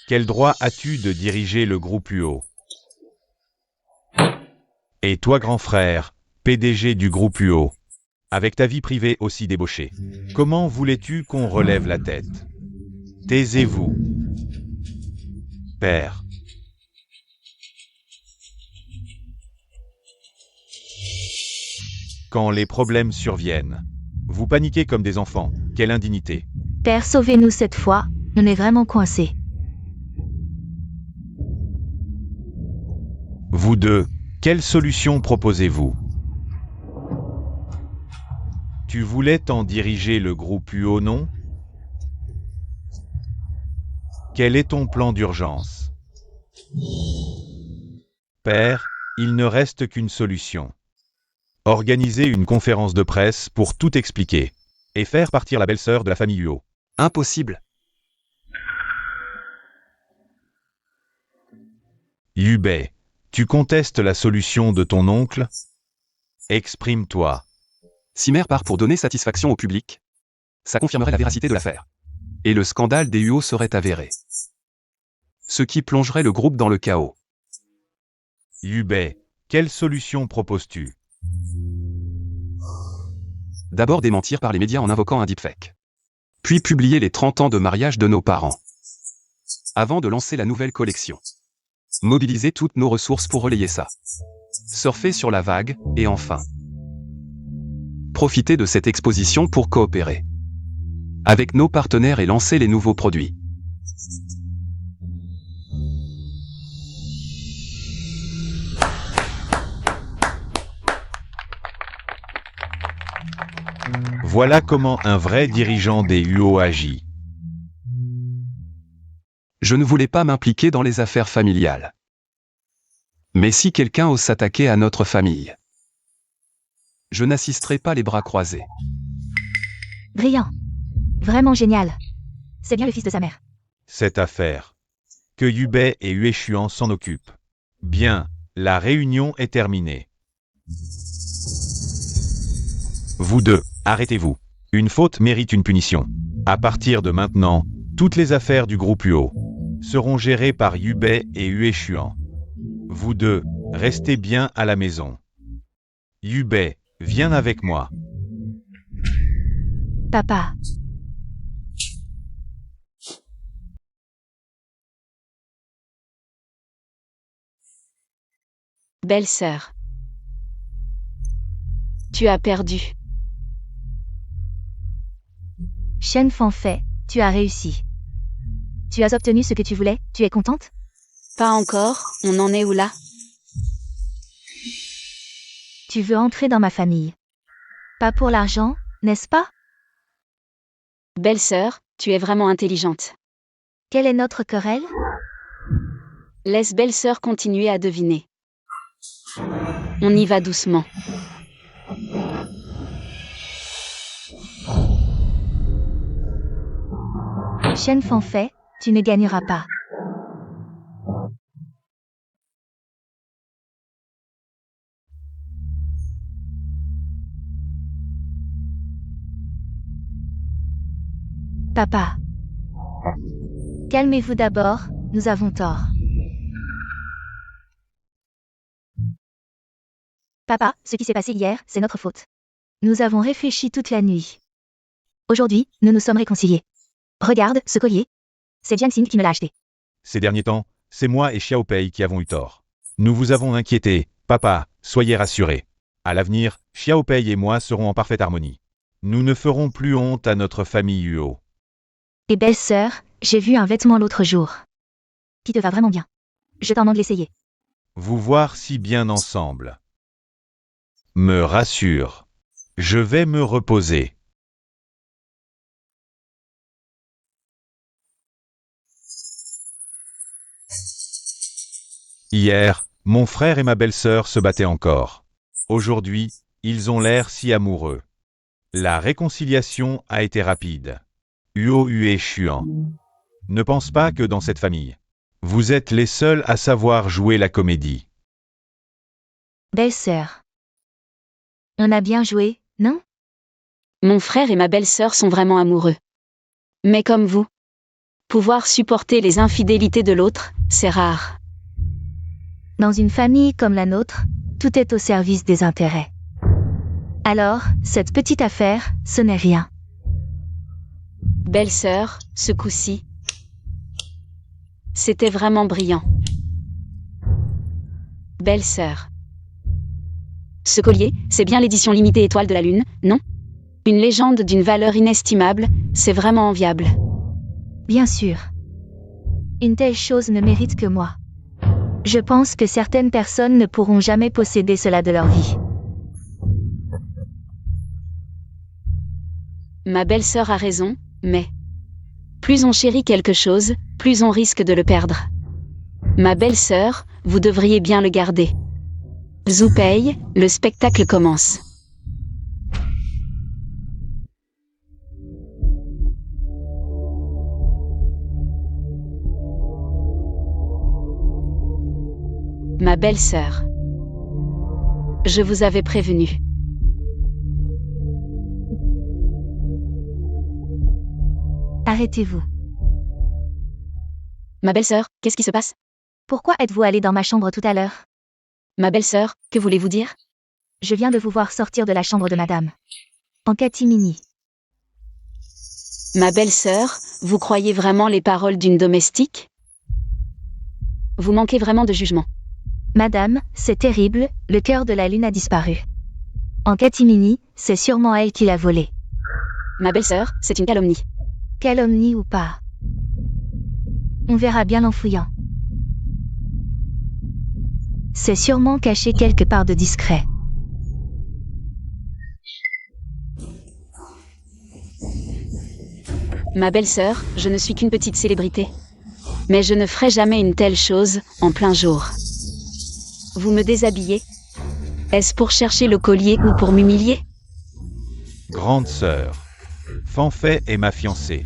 Quel droit as-tu de diriger le groupe Huo? Et toi, grand frère, PDG du groupe Huo, avec ta vie privée aussi débauchée, comment voulais-tu qu'on relève la tête? Taisez-vous. Père. Quand les problèmes surviennent, vous paniquez comme des enfants. Quelle indignité. Père, sauvez-nous cette fois, on est vraiment coincés. Vous deux, quelle solution proposez-vous? Tu voulais t'en diriger le groupe Huo, non? Quel est ton plan d'urgence? Père, il ne reste qu'une solution. Organiser une conférence de presse pour tout expliquer. Et faire partir la belle-sœur de la famille Huo. Impossible. Yubei, tu contestes la solution de ton oncle? Exprime-toi. Si Mère part pour donner satisfaction au public, ça confirmerait la véracité de l'affaire. Et le scandale des Huo serait avéré. Ce qui plongerait le groupe dans le chaos. Yubei, quelle solution proposes-tu? D'abord démentir par les médias en invoquant un deepfake. Puis publier les 30 ans de mariage de nos parents. Avant de lancer la nouvelle collection. Mobiliser toutes nos ressources pour relayer ça. Surfer sur la vague, et enfin. Profiter de cette exposition pour coopérer avec nos partenaires et lancer les nouveaux produits. Voilà comment un vrai dirigeant des Huo agit. Je ne voulais pas m'impliquer dans les affaires familiales. Mais si quelqu'un ose s'attaquer à notre famille, je n'assisterai pas les bras croisés. Brillant. Vraiment génial. C'est bien le fils de sa mère. Cette affaire. Que Yubei et Hueshuan s'en occupent. Bien, la réunion est terminée. Vous deux, arrêtez-vous. Une faute mérite une punition. À partir de maintenant, toutes les affaires du groupe Huo seront gérées par Yubei et Hueshuan. Vous deux, restez bien à la maison. Yubei, viens avec moi. Papa. Belle-sœur. Tu as perdu. Shen Fanfei, tu as réussi. Tu as obtenu ce que tu voulais, tu es contente? Pas encore, on en est où là? Tu veux entrer dans ma famille. Pas pour l'argent, n'est-ce pas? Belle-sœur, tu es vraiment intelligente. Quelle est notre querelle? Laisse belle-sœur continuer à deviner. On y va doucement. Shen Fanfei, tu ne gagneras pas. Papa. Calmez-vous d'abord, nous avons tort. Papa, ce qui s'est passé hier, c'est notre faute. Nous avons réfléchi toute la nuit. Aujourd'hui, nous nous sommes réconciliés. Regarde, ce collier. C'est Jiangxing qui me l'a acheté. Ces derniers temps, c'est moi et Xiaopei qui avons eu tort. Nous vous avons inquiété, papa, soyez rassurés. À l'avenir, Xiaopei et moi serons en parfaite harmonie. Nous ne ferons plus honte à notre famille Huo. Et belle-sœur, j'ai vu un vêtement l'autre jour. Qui te va vraiment bien. Je t'en demande l'essayer. Vous voir si bien ensemble me rassure. Je vais me reposer. Hier, mon frère et ma belle-sœur se battaient encore. Aujourd'hui, ils ont l'air si amoureux. La réconciliation a été rapide. Huo Hue Xuan. Ne pense pas que dans cette famille, vous êtes les seuls à savoir jouer la comédie. Belle-sœur. On a bien joué, non? Mon frère et ma belle-sœur sont vraiment amoureux. Mais comme vous, pouvoir supporter les infidélités de l'autre, c'est rare. Dans une famille comme la nôtre, tout est au service des intérêts. Alors, cette petite affaire, ce n'est rien. Belle-sœur, ce coup-ci, c'était vraiment brillant. Belle-sœur. Ce collier, c'est bien l'édition limitée Étoile de la Lune, non? Une légende d'une valeur inestimable, c'est vraiment enviable. Bien sûr. Une telle chose ne mérite que moi. Je pense que certaines personnes ne pourront jamais posséder cela de leur vie. Ma belle-sœur a raison, mais plus on chérit quelque chose, plus on risque de le perdre. Ma belle-sœur, vous devriez bien le garder. Zhu Pei, le spectacle commence. Ma belle-sœur. Je vous avais prévenu. Arrêtez-vous. Ma belle-sœur, qu'est-ce qui se passe? Pourquoi êtes-vous allé dans ma chambre tout à l'heure? Ma belle-sœur, que voulez-vous dire? Je viens de vous voir sortir de la chambre de madame. En catimini. Ma belle-sœur, vous croyez vraiment les paroles d'une domestique? Vous manquez vraiment de jugement. Madame, c'est terrible, le cœur de la lune a disparu. En catimini, c'est sûrement elle qui l'a volé. Ma belle-sœur, c'est une calomnie. Calomnie ou pas. On verra bien en fouillant. C'est sûrement caché quelque part de discret. Ma belle-sœur, je ne suis qu'une petite célébrité. Mais je ne ferai jamais une telle chose, en plein jour. Vous me déshabillez? Est-ce pour chercher le collier ou pour m'humilier? Grande sœur, Fanfei est ma fiancée.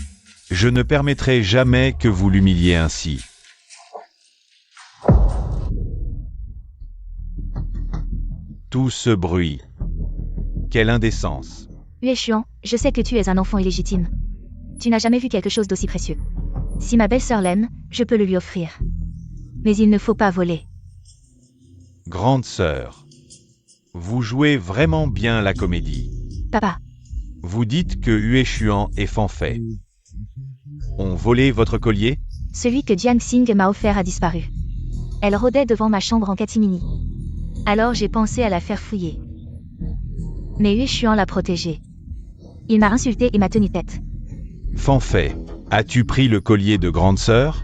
Je ne permettrai jamais que vous l'humiliez ainsi. Tout ce bruit. Quelle indécence. Hue Xuan, je sais que tu es un enfant illégitime. Tu n'as jamais vu quelque chose d'aussi précieux. Si ma belle-sœur l'aime, je peux le lui offrir. Mais il ne faut pas voler. Grande sœur, vous jouez vraiment bien la comédie. Papa, Vous dites que Hue Xuan et Fanfei ont volé votre collier? celui que Jiangxing m'a offert a disparu. Elle rôdait devant ma chambre en catimini. Alors j'ai pensé à la faire fouiller. Mais Yushuan l'a protégée. Il m'a insulté et m'a tenu tête. Fanfei, as-tu pris le collier de grande sœur?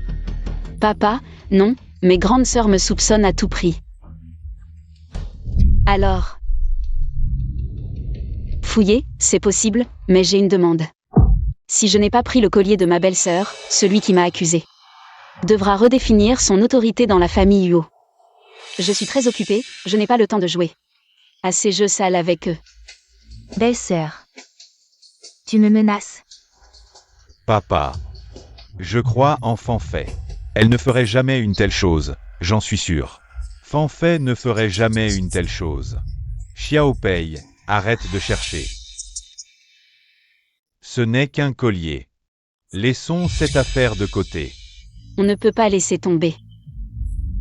Papa, non, mes grandes sœurs me soupçonnent à tout prix. Alors... Fouiller, c'est possible, mais j'ai une demande. Si je n'ai pas pris le collier de ma belle-sœur, celui qui m'a accusé devra redéfinir son autorité dans la famille Yuo. Je suis très occupée, je n'ai pas le temps de jouer à ces jeux sales avec eux. Belle-sœur. Tu me menaces. Papa. Je crois en Fanfei. Elle ne ferait jamais une telle chose, j'en suis sûr. Fanfei ne ferait jamais une telle chose. Xiaopei, arrête de chercher. Ce n'est qu'un collier. Laissons cette affaire de côté. On ne peut pas laisser tomber.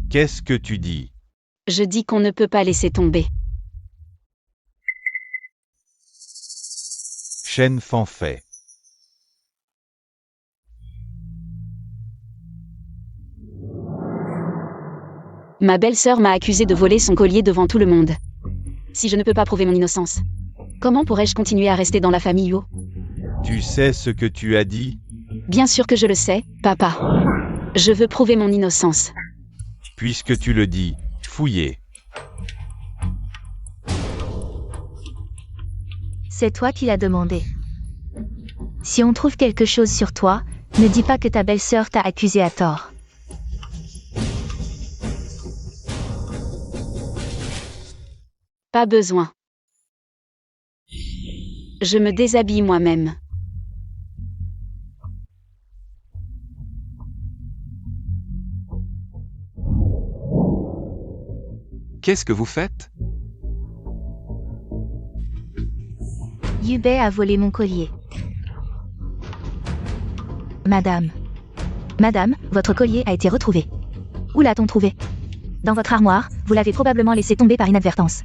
Qu'est-ce que tu dis? Je dis qu'on ne peut pas laisser tomber. Shen Fanfei. Ma belle-sœur m'a accusé de voler son collier devant tout le monde. Si je ne peux pas prouver mon innocence, comment pourrais-je continuer à rester dans la famille Yuo? Tu sais ce que tu as dit? Bien sûr que je le sais, papa. Je veux prouver mon innocence. Puisque tu le dis, fouillez. C'est toi qui l'as demandé. Si on trouve quelque chose sur toi, ne dis pas que ta belle-sœur t'a accusé à tort. Pas besoin. Je me déshabille moi-même. Qu'est-ce que vous faites? Yubei a volé mon collier. Madame. Madame, votre collier a été retrouvé. Où l'a-t-on trouvé? Dans votre armoire, vous l'avez probablement laissé tomber par inadvertance.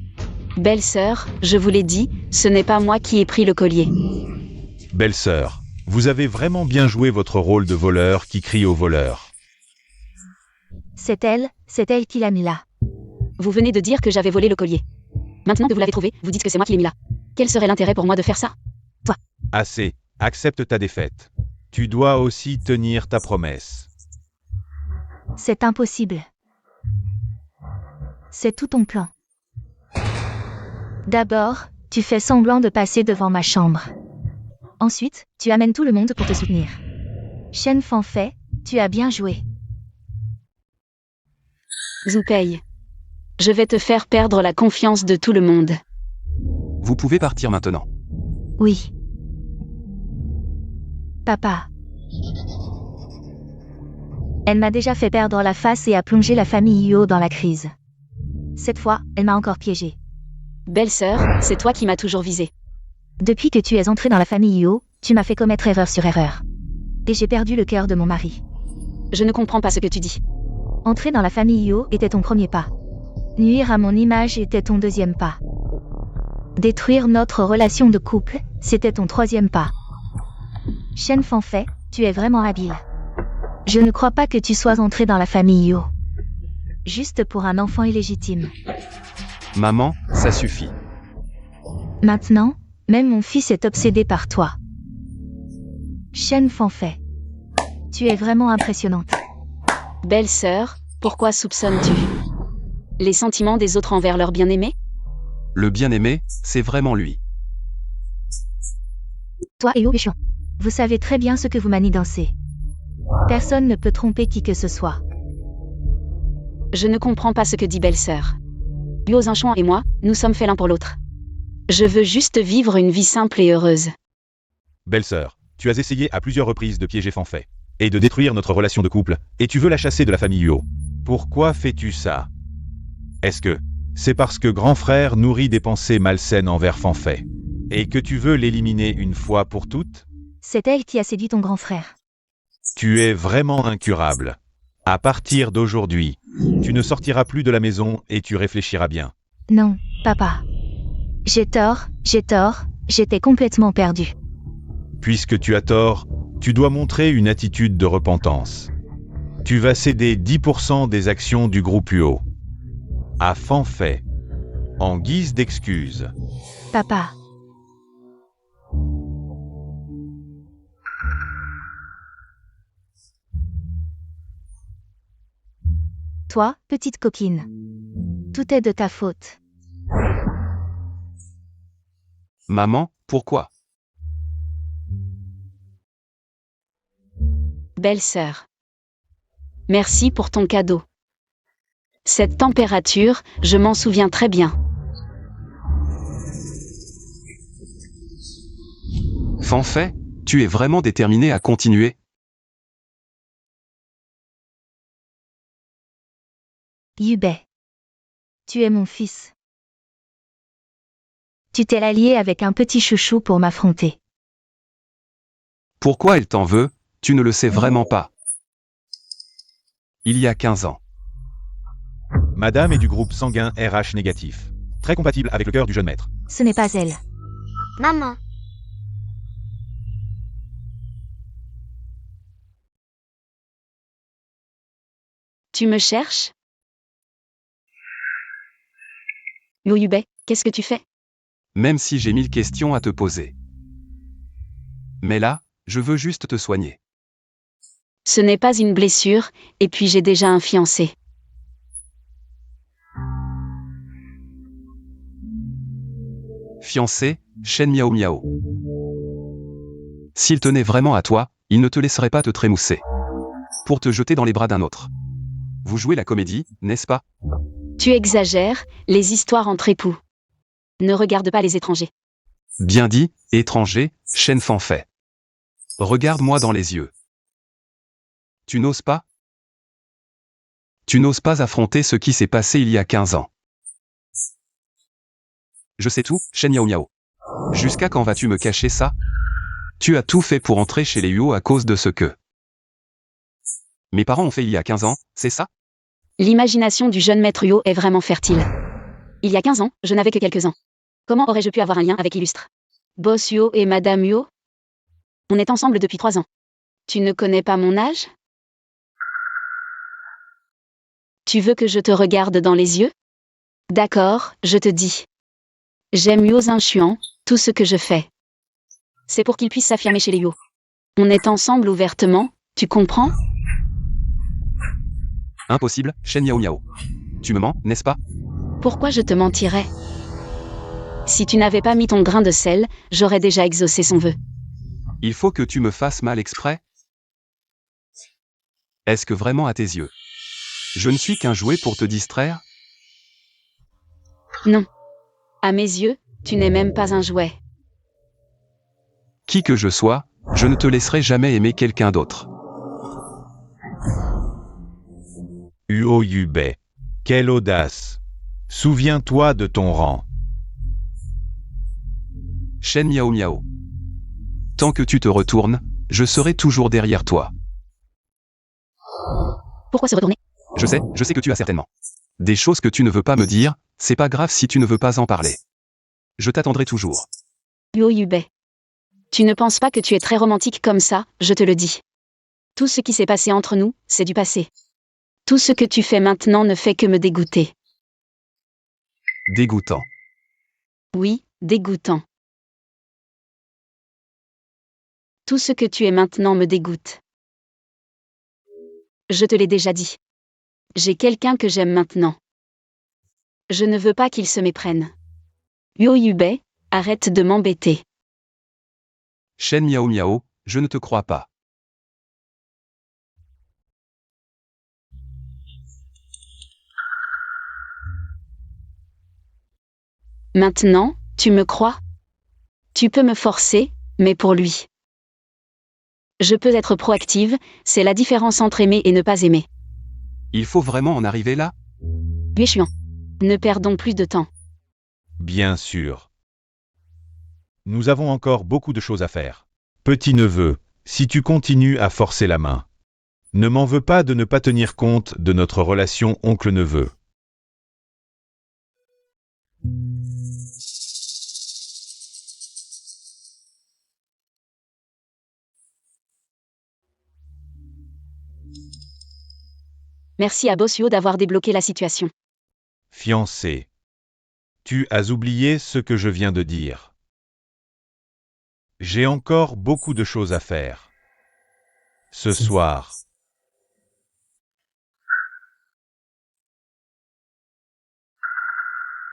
Belle-sœur, je vous l'ai dit, ce n'est pas moi qui ai pris le collier. Belle-sœur, vous avez vraiment bien joué votre rôle de voleur qui crie au voleur. C'est elle qui l'a mis là. Vous venez de dire que j'avais volé le collier. Maintenant que vous l'avez trouvé, vous dites que c'est moi qui l'ai mis là. Quel serait l'intérêt pour moi de faire ça? Assez, accepte ta défaite. Tu dois aussi tenir ta promesse. C'est impossible. C'est tout ton plan. D'abord, tu fais semblant de passer devant ma chambre. Ensuite, tu amènes tout le monde pour te soutenir. Shen Fanfei, tu as bien joué. Zhu Pei. Je vais te faire perdre la confiance de tout le monde. Vous pouvez partir maintenant. Oui. Papa. Elle m'a déjà fait perdre la face et a plongé la famille Yuo dans la crise. Cette fois, elle m'a encore piégée. Belle-sœur, c'est toi qui m'as toujours visée. Depuis que tu es entrée dans la famille Yuo, tu m'as fait commettre erreur sur erreur. Et j'ai perdu le cœur de mon mari. Je ne comprends pas ce que tu dis. Entrer dans la famille Yuo était ton premier pas. Nuire à mon image était ton deuxième pas. Détruire notre relation de couple, c'était ton troisième pas. Shen Fanfei, tu es vraiment habile. Je ne crois pas que tu sois entrée dans la famille Yuo. Juste pour un enfant illégitime. Maman, ça suffit. Maintenant, même mon fils est obsédé par toi. Shen Fanfei. Tu es vraiment impressionnante. Belle-sœur, pourquoi soupçonnes-tu les sentiments des autres envers leur bien-aimé? Le bien-aimé, c'est vraiment lui. Toi et Yushuan, vous savez très bien ce que vous manigancez. Personne ne peut tromper qui que ce soit. Je ne comprends pas ce que dit belle-sœur. Yuo Zhenchuan et moi, nous sommes faits l'un pour l'autre. Je veux juste vivre une vie simple et heureuse. Belle-sœur, tu as essayé à plusieurs reprises de piéger Fanfei et de détruire notre relation de couple, et tu veux la chasser de la famille Yuo. Pourquoi fais-tu ça? Est-ce que c'est parce que grand frère nourrit des pensées malsaines envers Fanfei et que tu veux l'éliminer une fois pour toutes? C'est elle qui a séduit ton grand frère. Tu es vraiment incurable. À partir d'aujourd'hui, tu ne sortiras plus de la maison et tu réfléchiras bien. Non, papa. J'ai tort, j'étais complètement perdu. Puisque tu as tort, tu dois montrer une attitude de repentance. Tu vas céder 10% des actions du groupe Yuo à Fanfei. En guise d'excuse. Papa. Toi, petite coquine. Tout est de ta faute. Maman, pourquoi? Belle-sœur. Merci pour ton cadeau. Cette température, je m'en souviens très bien. Fanfait, tu es vraiment déterminé à continuer? Yubei. Tu es mon fils. Tu t'es allié avec un petit chouchou pour m'affronter. Pourquoi elle t'en veut? Tu ne le sais vraiment pas. Il y a 15 ans. Madame est du groupe sanguin RH négatif. Très compatible avec le cœur du jeune maître. Ce n'est pas elle. Maman. Tu me cherches? Yubei, qu'est-ce que tu fais? Même si j'ai 1000 questions à te poser. Mais là, je veux juste te soigner. Ce n'est pas une blessure, et puis j'ai déjà un fiancé. Fiancé, Shen Miao Miao. S'il tenait vraiment à toi, il ne te laisserait pas te trémousser. Pour te jeter dans les bras d'un autre. Vous jouez la comédie, n'est-ce pas? Tu exagères, les histoires entre époux. Ne regarde pas les étrangers. Bien dit, étranger, Shen Fanfait. Regarde-moi dans les yeux. Tu n'oses pas? Tu n'oses pas affronter ce qui s'est passé il y a 15 ans. Je sais tout, Shen Yao Miao. Jusqu'à quand vas-tu me cacher ça? Tu as tout fait pour entrer chez les Huo à cause de ce que mes parents ont fait il y a 15 ans, c'est ça? L'imagination du jeune maître Huo est vraiment fertile. Il y a 15 ans, je n'avais que quelques ans. Comment aurais-je pu avoir un lien avec Illustre? Boss Huo et Madame Huo? On est ensemble depuis 3 ans. Tu ne connais pas mon âge? Tu veux que je te regarde dans les yeux? D'accord, je te dis. J'aime Huo Zinchuan, tout ce que je fais. C'est pour qu'il puisse s'affirmer chez les Huo. On est ensemble ouvertement, tu comprends? Impossible, Shen Yao Miao. Tu me mens, n'est-ce pas? Pourquoi je te mentirais? Si tu n'avais pas mis ton grain de sel, j'aurais déjà exaucé son vœu. Il faut que tu me fasses mal exprès? Est-ce que vraiment à tes yeux, je ne suis qu'un jouet pour te distraire? Non. À mes yeux, tu n'es même pas un jouet. Qui que je sois, je ne te laisserai jamais aimer quelqu'un d'autre. Huo Yubei. Quelle audace. Souviens-toi de ton rang. Shen Miao Miao. Tant que tu te retournes, je serai toujours derrière toi. Pourquoi se retourner? Je sais que tu as certainement des choses que tu ne veux pas me dire, c'est pas grave si tu ne veux pas en parler. Je t'attendrai toujours. Huo Yubei. Tu ne penses pas que tu es très romantique comme ça, je te le dis. Tout ce qui s'est passé entre nous, c'est du passé. Tout ce que tu fais maintenant ne fait que me dégoûter. Dégoûtant. Oui, dégoûtant. Tout ce que tu es maintenant me dégoûte. Je te l'ai déjà dit. J'ai quelqu'un que j'aime maintenant. Je ne veux pas qu'il se méprenne. Huo Yubei, arrête de m'embêter. Shen Miao Miao, je ne te crois pas. Maintenant, tu me crois? Tu peux me forcer, mais pour lui. Je peux être proactive, c'est la différence entre aimer et ne pas aimer. Il faut vraiment en arriver là? Yueshuan. Ne perdons plus de temps. Bien sûr. Nous avons encore beaucoup de choses à faire. Petit-neveu, si tu continues à forcer la main, ne m'en veux pas de ne pas tenir compte de notre relation oncle-neveu. Merci à Boss Huo d'avoir débloqué la situation. Fiancé. Tu as oublié ce que je viens de dire. J'ai encore beaucoup de choses à faire. Ce soir.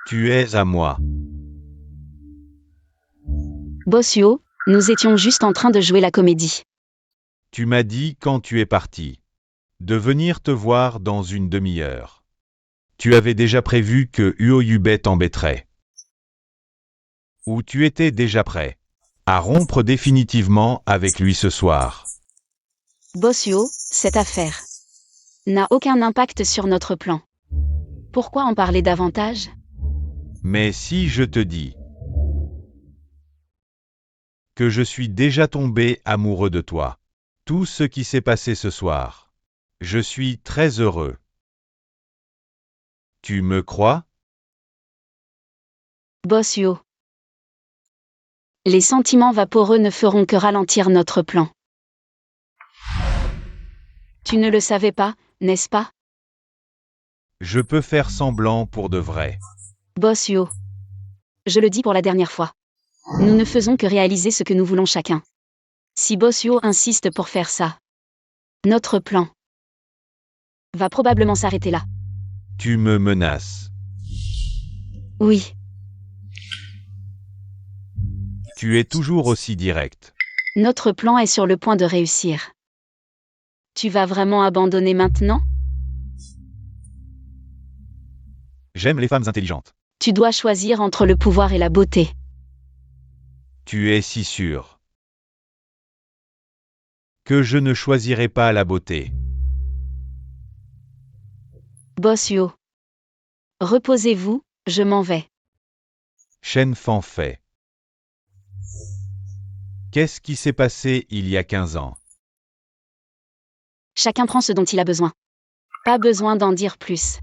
Tu es à moi. Bossio, nous étions juste en train de jouer la comédie. Tu m'as dit quand tu es parti de venir te voir dans une demi-heure. Tu avais déjà prévu que Uoyubet t'embêterait. Ou tu étais déjà prêt à rompre définitivement avec lui ce soir. Bossio, cette affaire n'a aucun impact sur notre plan. Pourquoi en parler davantage? Mais si je te dis que je suis déjà tombé amoureux de toi, tout ce qui s'est passé ce soir, je suis très heureux. Tu me crois? Bossio. Les sentiments vaporeux ne feront que ralentir notre plan. Tu ne le savais pas, n'est-ce pas? Je peux faire semblant pour de vrai. Bossio. Je le dis pour la dernière fois. Nous ne faisons que réaliser ce que nous voulons chacun. Si Bossio insiste pour faire ça, notre plan va probablement s'arrêter là. Tu me menaces. Oui, Tu es toujours aussi direct. notre plan est sur le point de réussir. Tu vas vraiment abandonner maintenant? J'aime les femmes intelligentes. Tu dois choisir entre le pouvoir et la beauté. Tu es si sûr que je ne choisirai pas la beauté. Bossio. Reposez-vous, je m'en vais. Shen Fanfei. Qu'est-ce qui s'est passé il y a 15 ans? Chacun prend ce dont il a besoin. Pas besoin d'en dire plus.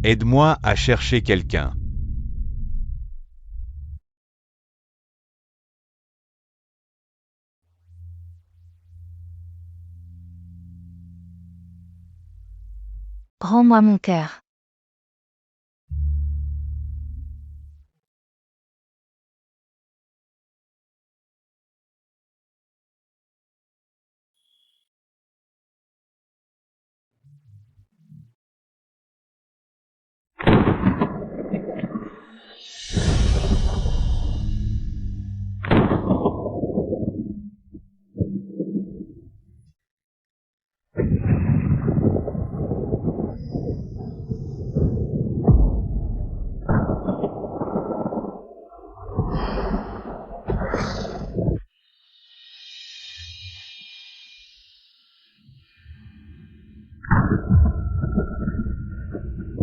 Aide-moi à chercher quelqu'un. Rends-moi mon cœur.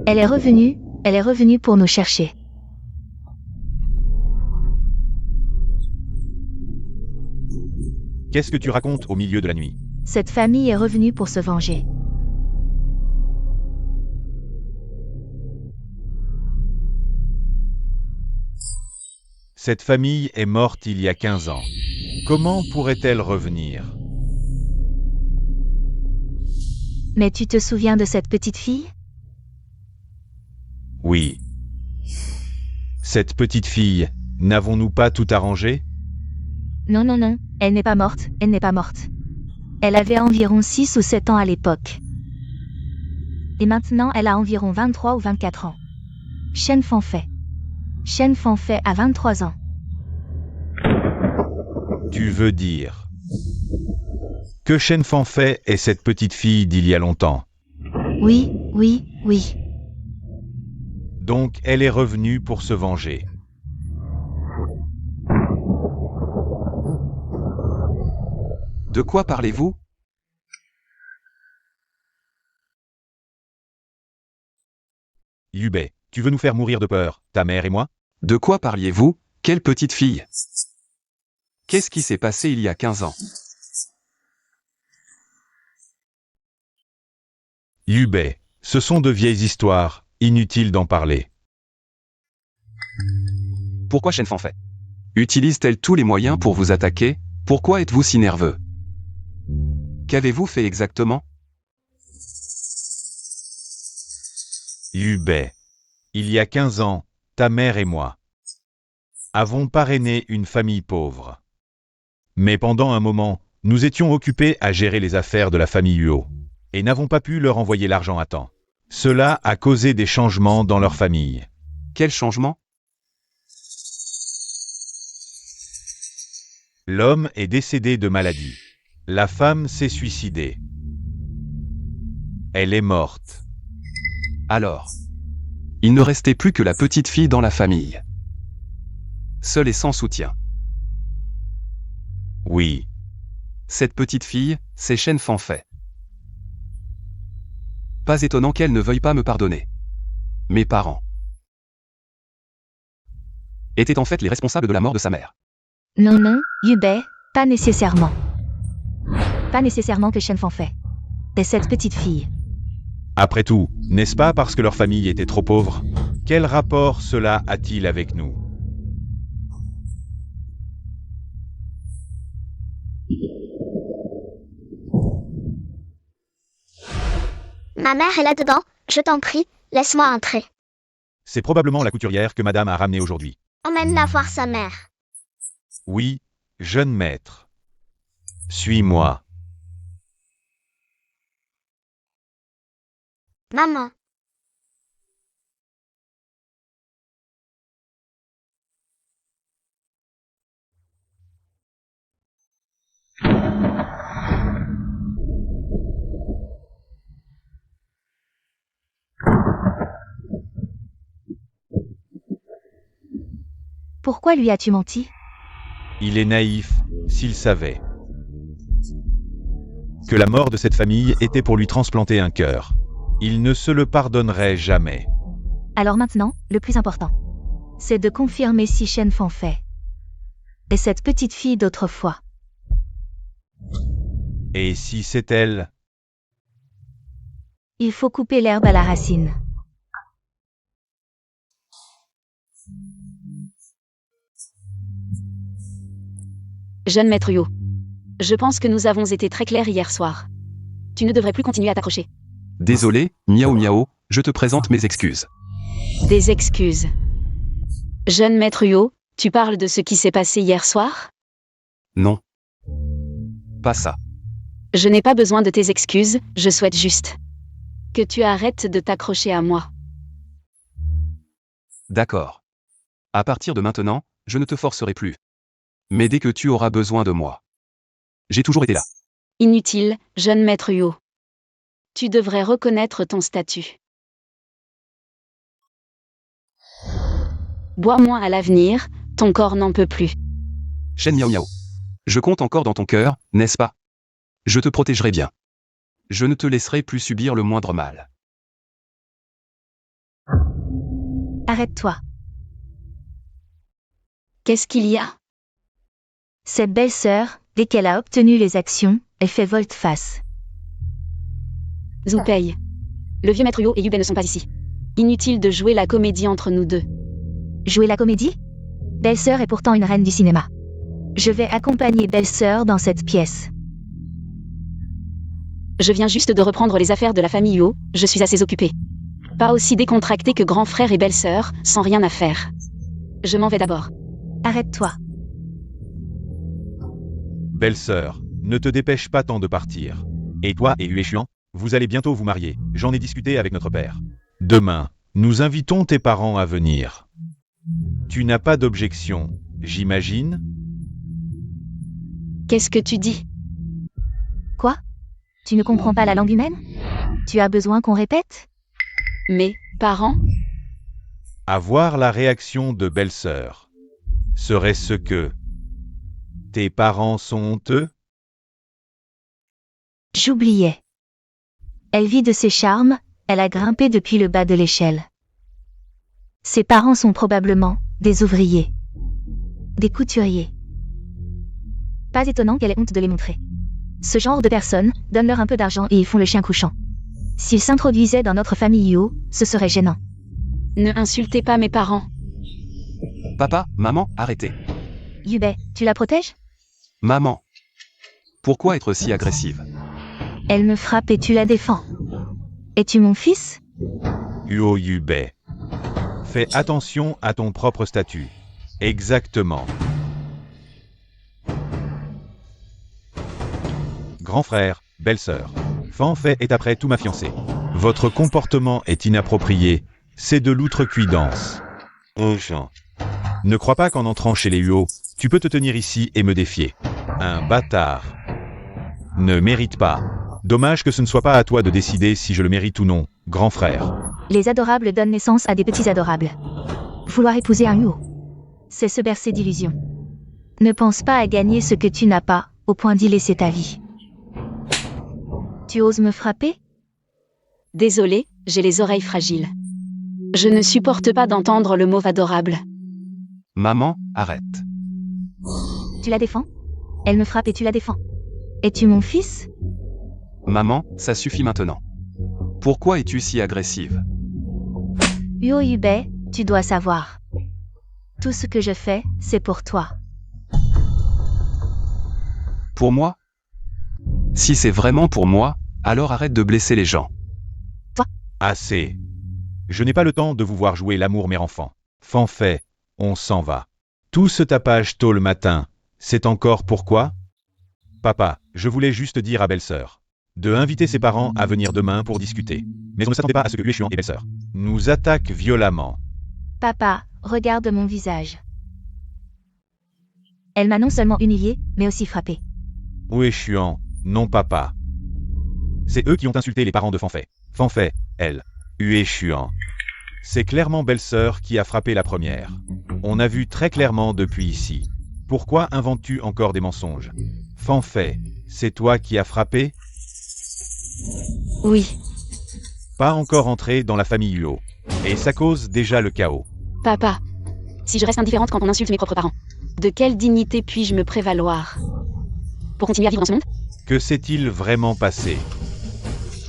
Elle est revenue pour nous chercher. Qu'est-ce que tu racontes au milieu de la nuit? Cette famille est revenue pour se venger. Cette famille est morte il y a 15 ans. Comment pourrait-elle revenir? Mais tu te souviens de cette petite fille? Oui. Cette petite fille, n'avons-nous pas tout arrangé? Non, non, non, elle n'est pas morte, elle n'est pas morte. Elle avait environ 6 ou 7 ans à l'époque. Et maintenant, elle a environ 23 ou 24 ans. Shen Fanfei. Shen Fanfei a 23 ans. Tu veux dire que Shen Fanfei est cette petite fille d'il y a longtemps? Oui, oui, oui. Donc elle est revenue pour se venger. De quoi parlez-vous? Yubei, tu veux nous faire mourir de peur, ta mère et moi? De quoi parliez-vous? Quelle petite fille? Qu'est-ce qui s'est passé il y a 15 ans? Yubei, ce sont de vieilles histoires, inutile d'en parler. Pourquoi Shen Fanfei utilise-t-elle tous les moyens pour vous attaquer? Pourquoi êtes-vous si nerveux? Qu'avez-vous fait exactement? Yu Bei, il y a 15 ans, ta mère et moi avons parrainé une famille pauvre. Mais pendant un moment, nous étions occupés à gérer les affaires de la famille Huo et n'avons pas pu leur envoyer l'argent à temps. Cela a causé des changements dans leur famille. Quel changement? L'homme est décédé de maladie. La femme s'est suicidée. Elle est morte. Alors, il ne restait plus que la petite fille dans la famille. Seule et sans soutien. Oui. Cette petite fille, c'est Shen Fanfei. Pas étonnant qu'elle ne veuille pas me pardonner. Mes parents étaient en fait les responsables de la mort de sa mère. Non, non, Yu Bei, pas nécessairement. Pas nécessairement que Shen Fanfei. Et cette petite fille. Après tout, n'est-ce pas parce que leur famille était trop pauvre? Quel rapport cela a-t-il avec nous? Ma mère est là-dedans, je t'en prie, laisse-moi entrer. C'est probablement la couturière que madame a ramenée aujourd'hui. Emmène-la voir sa mère. Oui, jeune maître. Suis-moi. Maman. Pourquoi lui as-tu menti? Il est naïf, s'il savait que la mort de cette famille était pour lui transplanter un cœur. Il ne se le pardonnerait jamais. Alors maintenant, le plus important, c'est de confirmer si Shen Fanfei est cette petite fille d'autrefois. Et si c'est elle? Il faut couper l'herbe à la racine. Jeune maître Yo. Je pense que nous avons été très clairs hier soir. Tu ne devrais plus continuer à t'accrocher. Désolé, Miao Miao, je te présente mes excuses. Des excuses. Jeune maître Yo, tu parles de ce qui s'est passé hier soir? Non. Pas ça. Je n'ai pas besoin de tes excuses, je souhaite juste que tu arrêtes de t'accrocher à moi. D'accord. À partir de maintenant, je ne te forcerai plus. Mais dès que tu auras besoin de moi. J'ai toujours été là. Inutile, jeune maître Yo. Tu devrais reconnaître ton statut. Bois moins à l'avenir, ton corps n'en peut plus. Shen Miao Miao. Je compte encore dans ton cœur, n'est-ce pas? Je te protégerai bien. Je ne te laisserai plus subir le moindre mal. Arrête-toi. Qu'est-ce qu'il y a? Cette belle-sœur, dès qu'elle a obtenu les actions, elle fait volte-face. Zhu Pei. Le vieux maître Yo et Yu Bei ne sont pas ici. Inutile de jouer la comédie entre nous deux. Jouer la comédie? Belle-sœur est pourtant une reine du cinéma. Je vais accompagner belle-sœur dans cette pièce. Je viens juste de reprendre les affaires de la famille Yo, je suis assez occupée. Pas aussi décontractée que grand frère et belle-sœur, sans rien à faire. Je m'en vais d'abord. Arrête-toi. Belle-sœur, ne te dépêche pas tant de partir. Et toi et Yue Xuan, vous allez bientôt vous marier. J'en ai discuté avec notre père. Demain, nous invitons tes parents à venir. Tu n'as pas d'objection, j'imagine? Qu'est-ce que tu dis? Quoi? Tu ne comprends pas la langue humaine? Tu as besoin qu'on répète? Mes parents? Avoir la réaction de belle-sœur. Serait-ce que tes parents sont honteux? J'oubliais. Elle vit de ses charmes, elle a grimpé depuis le bas de l'échelle. Ses parents sont probablement des ouvriers, des couturiers. Pas étonnant qu'elle ait honte de les montrer. Ce genre de personnes, donne-leur un peu d'argent et ils font le chien couchant. S'ils s'introduisaient dans notre famille Yo, ce serait gênant. Ne insultez pas mes parents. Papa, maman, arrêtez. Yubei, tu la protèges? Maman. Pourquoi être si agressive? Elle me frappe et tu la défends. Es-tu mon fils? Huo Yubei. Fais attention à ton propre statut. Exactement. Grand frère, belle-sœur. Fanfei est après tout ma fiancée. Votre comportement est inapproprié. C'est de l'outrecuidance. Jean. Ne crois pas qu'en entrant chez les Huo, tu peux te tenir ici et me défier. Un bâtard. Ne mérite pas. Dommage que ce ne soit pas à toi de décider si je le mérite ou non, grand frère. Les adorables donnent naissance à des petits adorables. Vouloir épouser un Huo, c'est se bercer d'illusions. Ne pense pas à gagner ce que tu n'as pas, au point d'y laisser ta vie. Tu oses me frapper? Désolée, j'ai les oreilles fragiles. Je ne supporte pas d'entendre le mot adorable. Maman, arrête. Tu la défends? Elle me frappe et tu la défends. Es-tu mon fils? Maman, ça suffit maintenant. Pourquoi es-tu si agressive? Huo Yubei, tu dois savoir. Tout ce que je fais, c'est pour toi. Pour moi? Si c'est vraiment pour moi, alors arrête de blesser les gens. Assez. Je n'ai pas le temps de vous voir jouer l'amour mère enfant. Fanfei, on s'en va. Tout ce tapage tôt le matin, c'est encore pourquoi? Papa, je voulais juste dire à belle-sœur de inviter ses parents à venir demain pour discuter. Mais on ne s'attendait pas à ce que Ueshuan et belle-sœur nous attaquent violemment. Papa, regarde mon visage. Elle m'a non seulement humilié, mais aussi frappé. Ueshuan, non papa. C'est eux qui ont insulté les parents de Fanfei. Fanfei, elle. Ueshuan. C'est clairement belle-sœur qui a frappé la première. On a vu très clairement depuis ici. Pourquoi inventes-tu encore des mensonges? Fanfei, c'est toi qui as frappé? Oui. Pas encore entré dans la famille Huo. Et ça cause déjà le chaos. Papa. Si je reste indifférente quand on insulte mes propres parents, de quelle dignité puis-je me prévaloir? Pour continuer à vivre dans ce monde? Que s'est-il vraiment passé?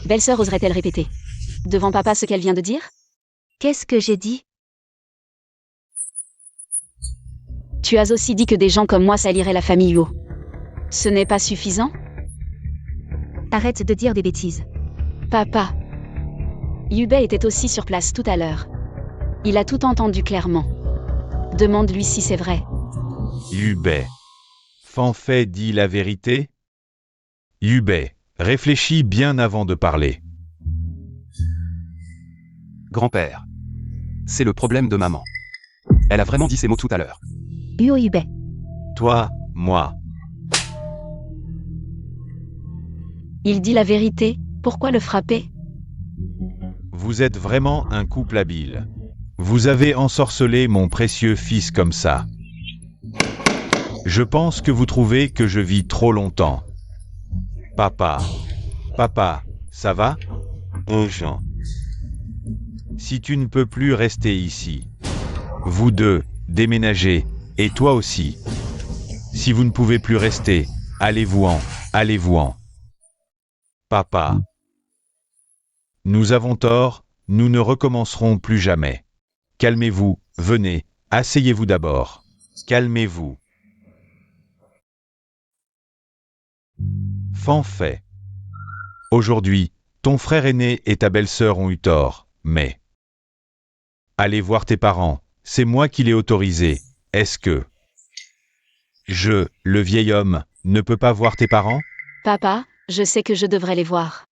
Belle-sœur oserait-elle répéter devant papa ce qu'elle vient de dire? Qu'est-ce que j'ai dit? Tu as aussi dit que des gens comme moi saliraient la famille Huo. Ce n'est pas suffisant? Arrête de dire des bêtises. Papa. Yubei était aussi sur place tout à l'heure. Il a tout entendu clairement. Demande-lui si c'est vrai. Yubei. Fanfei dit la vérité? Yubei, réfléchis bien avant de parler. Grand-père. C'est le problème de maman. Elle a vraiment dit ces mots tout à l'heure. Huo Yubei. Toi, moi. Il dit la vérité, pourquoi le frapper? Vous êtes vraiment un couple habile. Vous avez ensorcelé mon précieux fils comme ça. Je pense que vous trouvez que je vis trop longtemps. Papa. Papa, ça va? Jean. Si tu ne peux plus rester ici. Vous deux, déménagez, et toi aussi. Si vous ne pouvez plus rester, allez-vous-en, allez-vous-en. Papa. Nous avons tort, nous ne recommencerons plus jamais. Calmez-vous, venez, asseyez-vous d'abord. Calmez-vous. Fanfei. Aujourd'hui, ton frère aîné et ta belle-sœur ont eu tort, mais... Allez voir tes parents, c'est moi qui l'ai autorisé, est-ce que... Je, le vieil homme, ne peux pas voir tes parents? Papa, je sais que je devrais les voir.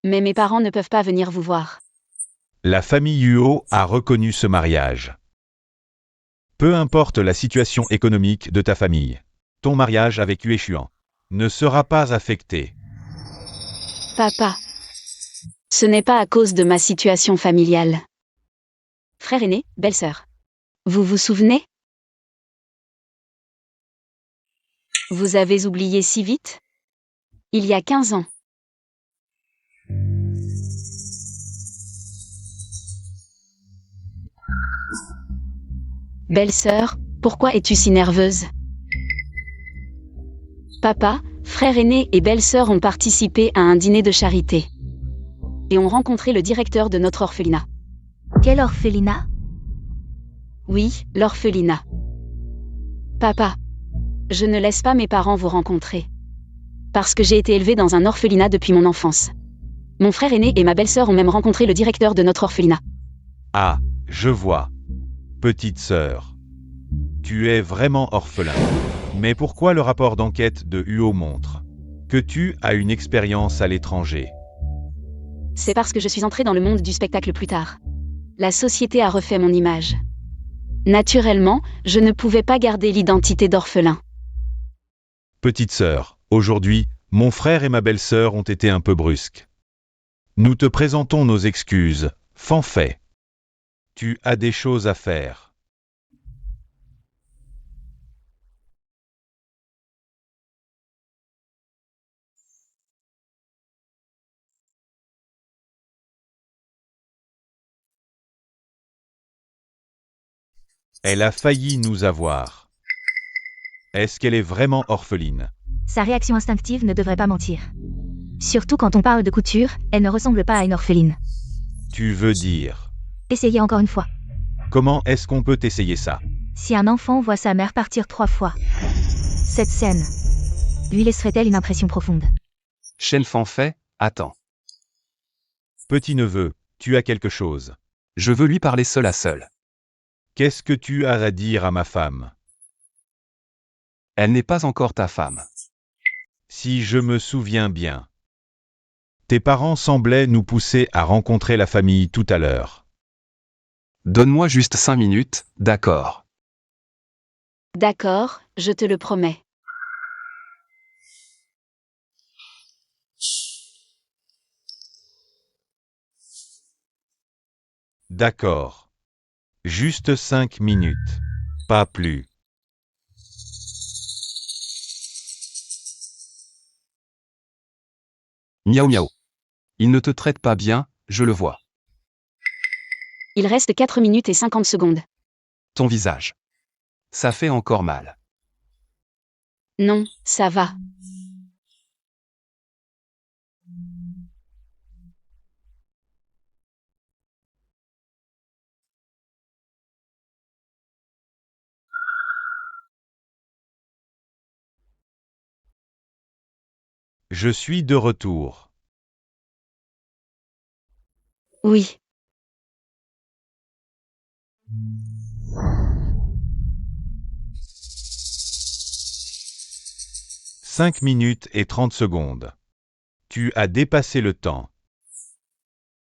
Mais mes parents ne peuvent pas venir vous voir. La famille Huo a reconnu ce mariage. Peu importe la situation économique de ta famille, ton mariage avec Ueshuan ne sera pas affecté. Papa. Ce n'est pas à cause de ma situation familiale. Frère aîné, belle-sœur. Vous vous souvenez? Vous avez oublié si vite? Il y a 15 ans. Belle-sœur, pourquoi es-tu si nerveuse? Papa, frère aîné et belle-sœur ont participé à un dîner de charité. Et ont rencontré le directeur de notre orphelinat. Quel orphelinat? Oui, l'orphelinat. Papa. Je ne laisse pas mes parents vous rencontrer. Parce que j'ai été élevée dans un orphelinat depuis mon enfance. Mon frère aîné et ma belle-sœur ont même rencontré le directeur de notre orphelinat. Ah, je vois. Petite sœur. Tu es vraiment orphelin. Mais pourquoi le rapport d'enquête de UO montre que tu as une expérience à l'étranger? C'est parce que je suis entrée dans le monde du spectacle plus tard. La société a refait mon image. Naturellement, je ne pouvais pas garder l'identité d'orphelin. Petite sœur, aujourd'hui, mon frère et ma belle-sœur ont été un peu brusques. Nous te présentons nos excuses, Fanfait. Tu as des choses à faire. Elle a failli nous avoir. Est-ce qu'elle est vraiment orpheline? Sa réaction instinctive ne devrait pas mentir. Surtout quand on parle de couture, elle ne ressemble pas à une orpheline. Tu veux dire? Essayez encore une fois. Comment est-ce qu'on peut essayer ça? Si un enfant voit sa mère partir 3 fois, cette scène lui laisserait-elle une impression profonde? Chen Fanfait, attends. Petit-neveu, tu as quelque chose. Je veux lui parler seul à seul. Qu'est-ce que tu as à dire à ma femme? Elle n'est pas encore ta femme. Si je me souviens bien. Tes parents semblaient nous pousser à rencontrer la famille tout à l'heure. Donne-moi juste 5 minutes, d'accord. D'accord, je te le promets. D'accord. Juste 5 minutes. Pas plus. Miaou miaou. Il ne te traite pas bien, je le vois. Il reste 4 minutes et 50 secondes. Ton visage. Ça fait encore mal. Non, ça va. Je suis de retour. Oui. « 5 minutes et 30 secondes. Tu as dépassé le temps.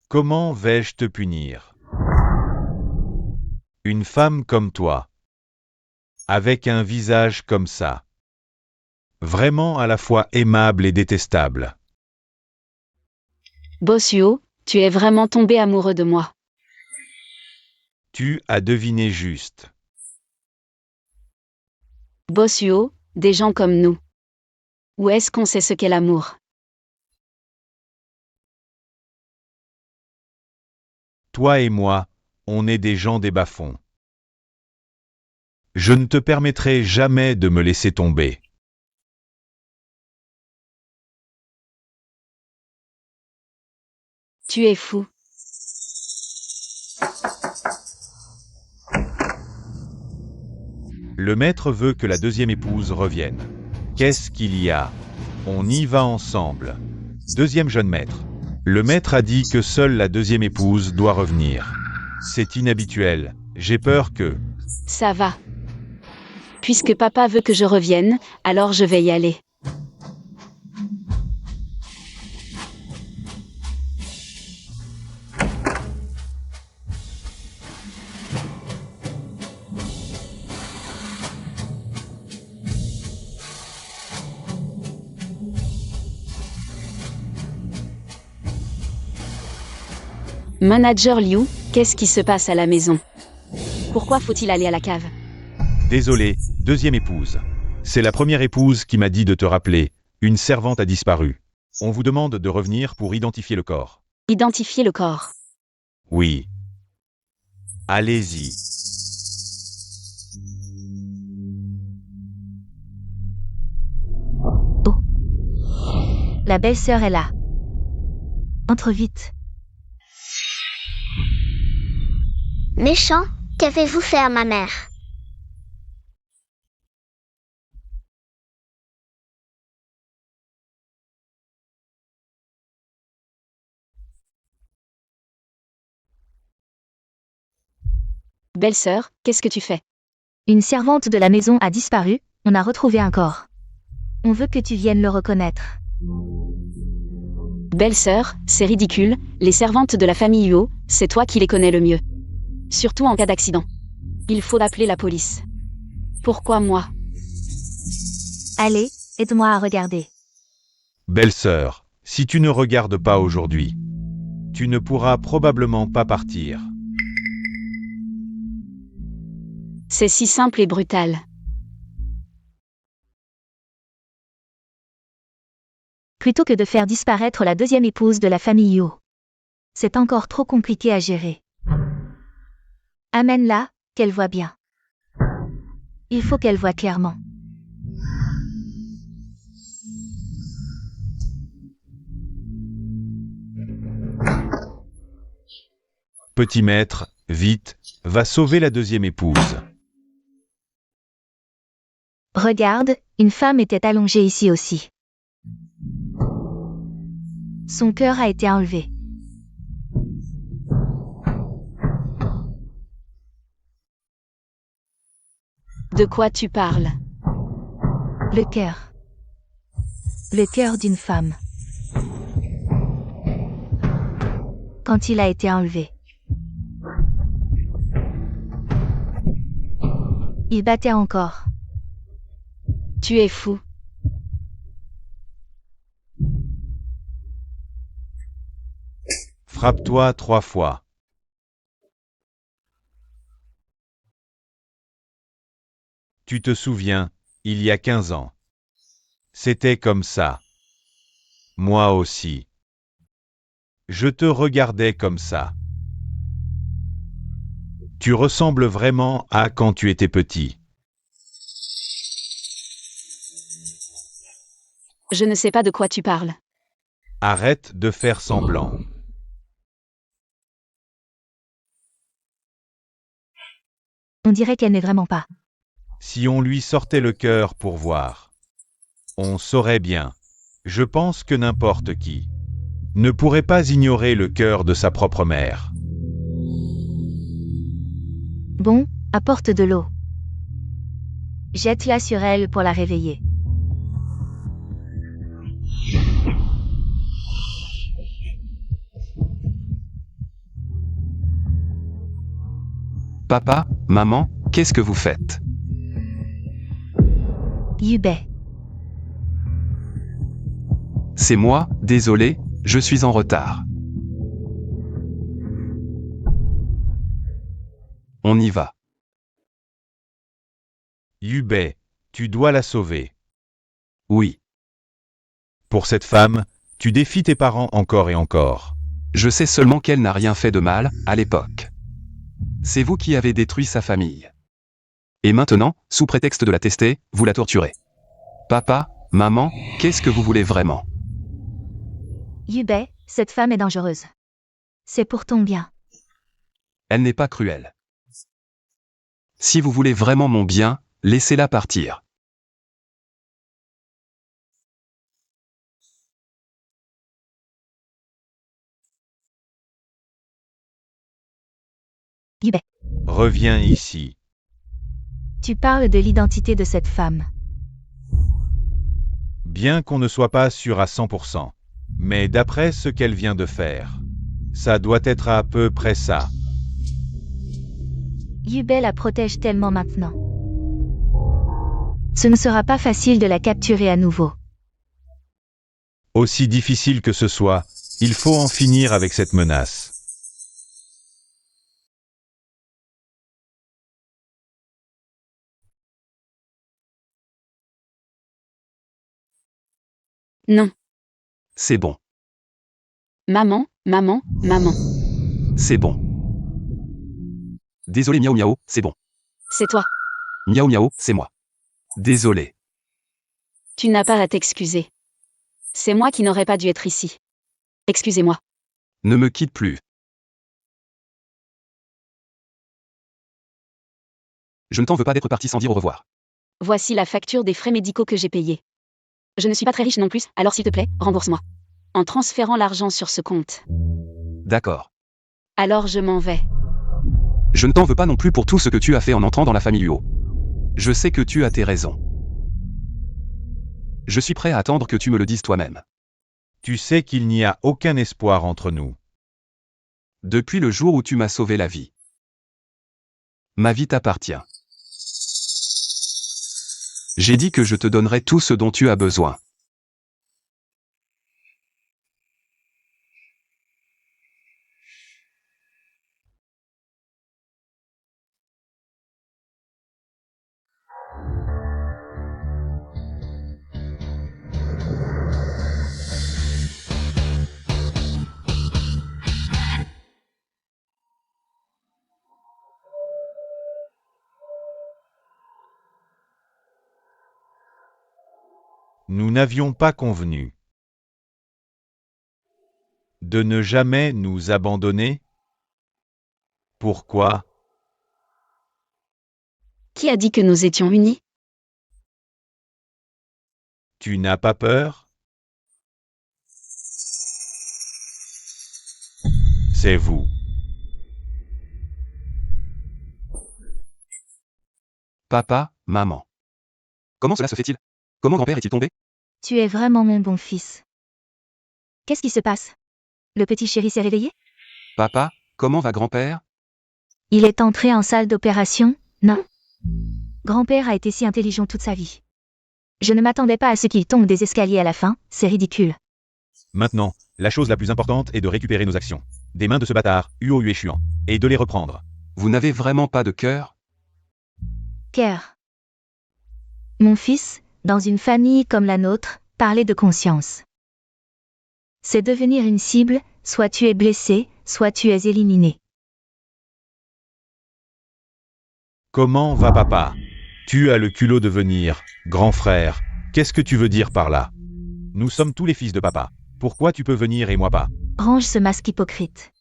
Comment vais-je te punir? Une femme comme toi. Avec un visage comme ça. Vraiment à la fois aimable et détestable. Bossuo, tu es vraiment tombé amoureux de moi. Tu as deviné juste. Bossuo, des gens comme nous. Où est-ce qu'on sait ce qu'est l'amour? Toi et moi, on est des gens des bas-fonds. Je ne te permettrai jamais de me laisser tomber. Tu es fou. Le maître veut que la deuxième épouse revienne. Qu'est-ce qu'il y a? On y va ensemble. Deuxième jeune maître. Le maître a dit que seule la deuxième épouse doit revenir. C'est inhabituel. J'ai peur que... Ça va. Puisque papa veut que je revienne, alors je vais y aller. Manager Liu, qu'est-ce qui se passe à la maison? Pourquoi faut-il aller à la cave? Désolé, deuxième épouse. C'est la première épouse qui m'a dit de te rappeler. Une servante a disparu. On vous demande de revenir pour identifier le corps. Identifier le corps. Oui. Allez-y. Oh. La belle-sœur est là. Entre vite. Méchant, Qu'avez-vous fait à ma mère? Belle-sœur, qu'est-ce que tu fais? Une servante de la maison a disparu, on a retrouvé un corps. On veut que tu viennes le reconnaître. Belle-sœur, c'est ridicule, les servantes de la famille Huo, c'est toi qui les connais le mieux. Surtout en cas d'accident. Il faut appeler la police. Pourquoi moi? Allez, aide-moi à regarder. Belle-sœur, si tu ne regardes pas aujourd'hui, tu ne pourras probablement pas partir. C'est si simple et brutal. Plutôt que de faire disparaître la deuxième épouse de la famille Yo. C'est encore trop compliqué à gérer. Amène-la, qu'elle voit bien. Il faut qu'elle voie clairement. Petit maître, vite, va sauver la deuxième épouse. Regarde, une femme était allongée ici aussi. Son cœur a été enlevé. De quoi tu parles? Le cœur. Le cœur d'une femme. Quand il a été enlevé. Il battait encore. Tu es fou. Frappe-toi 3 fois. Tu te souviens, il y a 15 ans. C'était comme ça. Moi aussi. Je te regardais comme ça. Tu ressembles vraiment à quand tu étais petit. Je ne sais pas de quoi tu parles. Arrête de faire semblant. On dirait qu'elle n'est vraiment pas. Si on lui sortait le cœur pour voir, on saurait bien. Je pense que n'importe qui ne pourrait pas ignorer le cœur de sa propre mère. Bon, apporte de l'eau. Jette-la sur elle pour la réveiller. Papa, maman, qu'est-ce que vous faites? Yubei. C'est moi, désolé, je suis en retard. On y va. Yubei, tu dois la sauver. Oui. Pour cette femme, tu défies tes parents encore et encore. Je sais seulement qu'elle n'a rien fait de mal, à l'époque. C'est vous qui avez détruit sa famille. Et maintenant, sous prétexte de la tester, vous la torturez. Papa, maman, qu'est-ce que vous voulez vraiment? Yubei, cette femme est dangereuse. C'est pour ton bien. Elle n'est pas cruelle. Si vous voulez vraiment mon bien, laissez-la partir. Yubei. Reviens ici. Tu parles de l'identité de cette femme. Bien qu'on ne soit pas sûr à 100%. Mais d'après ce qu'elle vient de faire, ça doit être à peu près ça. Yubei la protège tellement maintenant. Ce ne sera pas facile de la capturer à nouveau. Aussi difficile que ce soit, il faut en finir avec cette menace. Non. C'est bon. Maman, maman, maman. C'est bon. Désolé miaou miaou, c'est bon. C'est toi. Miaou miaou, c'est moi. Désolé. Tu n'as pas à t'excuser. C'est moi qui n'aurais pas dû être ici. Excusez-moi. Ne me quitte plus. Je ne t'en veux pas d'être parti sans dire au revoir. Voici la facture des frais médicaux que j'ai payés. Je ne suis pas très riche non plus, alors s'il te plaît, rembourse-moi. En transférant l'argent sur ce compte. D'accord. Alors je m'en vais. Je ne t'en veux pas non plus pour tout ce que tu as fait en entrant dans la famille Huo. Je sais que tu as tes raisons. Je suis prêt à attendre que tu me le dises toi-même. Tu sais qu'il n'y a aucun espoir entre nous. Depuis le jour où tu m'as sauvé la vie. Ma vie t'appartient. J'ai dit que je te donnerai tout ce dont tu as besoin. Nous n'avions pas convenu de ne jamais nous abandonner. Pourquoi? Qui a dit que nous étions unis? Tu n'as pas peur? C'est vous. Papa, maman. Comment cela se fait-il? Comment grand-père est-il tombé? Tu es vraiment mon bon fils. Qu'est-ce qui se passe? Le petit chéri s'est réveillé? Papa, comment va grand-père? Il est entré en salle d'opération? Non. Grand-père a été si intelligent toute sa vie. Je ne m'attendais pas à ce qu'il tombe des escaliers à la fin, c'est ridicule. Maintenant, la chose la plus importante est de récupérer nos actions. Des mains de ce bâtard, Huo Yueshuan, et de les reprendre. Vous n'avez vraiment pas de cœur? Cœur. Mon fils, dans une famille comme la nôtre, parler de conscience. C'est devenir une cible, soit tu es blessé, soit tu es éliminé. Comment va papa? Tu as le culot de venir, grand frère. Qu'est-ce que tu veux dire par là? Nous sommes tous les fils de papa. Pourquoi tu peux venir et moi pas? Range ce masque hypocrite.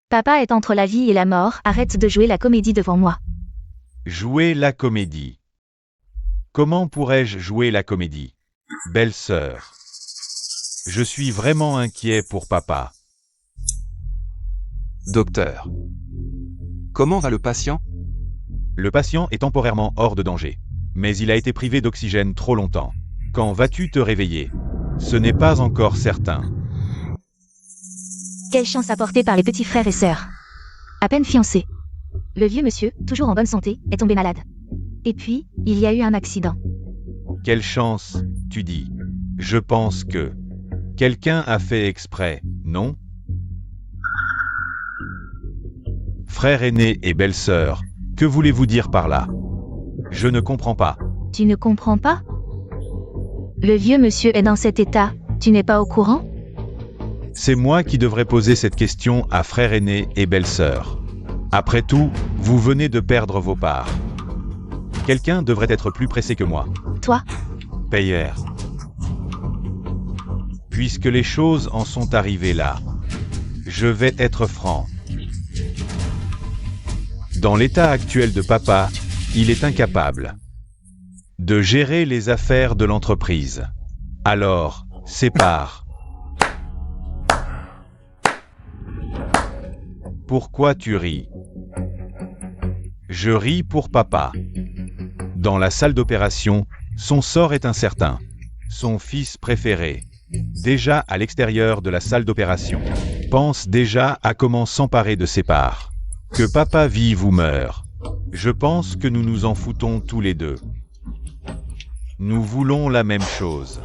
Papa est entre la vie et la mort, arrête de jouer la comédie devant moi. Jouer la comédie. Comment pourrais-je jouer la comédie? Belle-sœur. Je suis vraiment inquiet pour papa. Docteur. Comment va le patient? Le patient est temporairement hors de danger. Mais il a été privé d'oxygène trop longtemps. Quand vas-tu te réveiller? Ce n'est pas encore certain. Quelle chance apportée par les petits frères et sœurs. À peine fiancé. Le vieux monsieur, toujours en bonne santé, est tombé malade. Et puis, il y a eu un accident. Quelle chance, tu dis. Je pense que quelqu'un a fait exprès, non? Frère aîné et belle-sœur, que voulez-vous dire par là? Je ne comprends pas. Tu ne comprends pas? Le vieux monsieur est dans cet état, tu n'es pas au courant? C'est moi qui devrais poser cette question à frère aîné et belle-sœur. Après tout, vous venez de perdre vos parts. Quelqu'un devrait être plus pressé que moi. Toi? Payer. Puisque les choses en sont arrivées là, je vais être franc. Dans l'état actuel de papa, il est incapable de gérer les affaires de l'entreprise. Alors, sépare. Pourquoi tu ris? Je ris pour papa. Dans la salle d'opération, son sort est incertain. Son fils préféré, déjà à l'extérieur de la salle d'opération, pense déjà à comment s'emparer de ses parts. Que papa vive ou meure. Je pense que nous nous en foutons tous les deux. Nous voulons la même chose.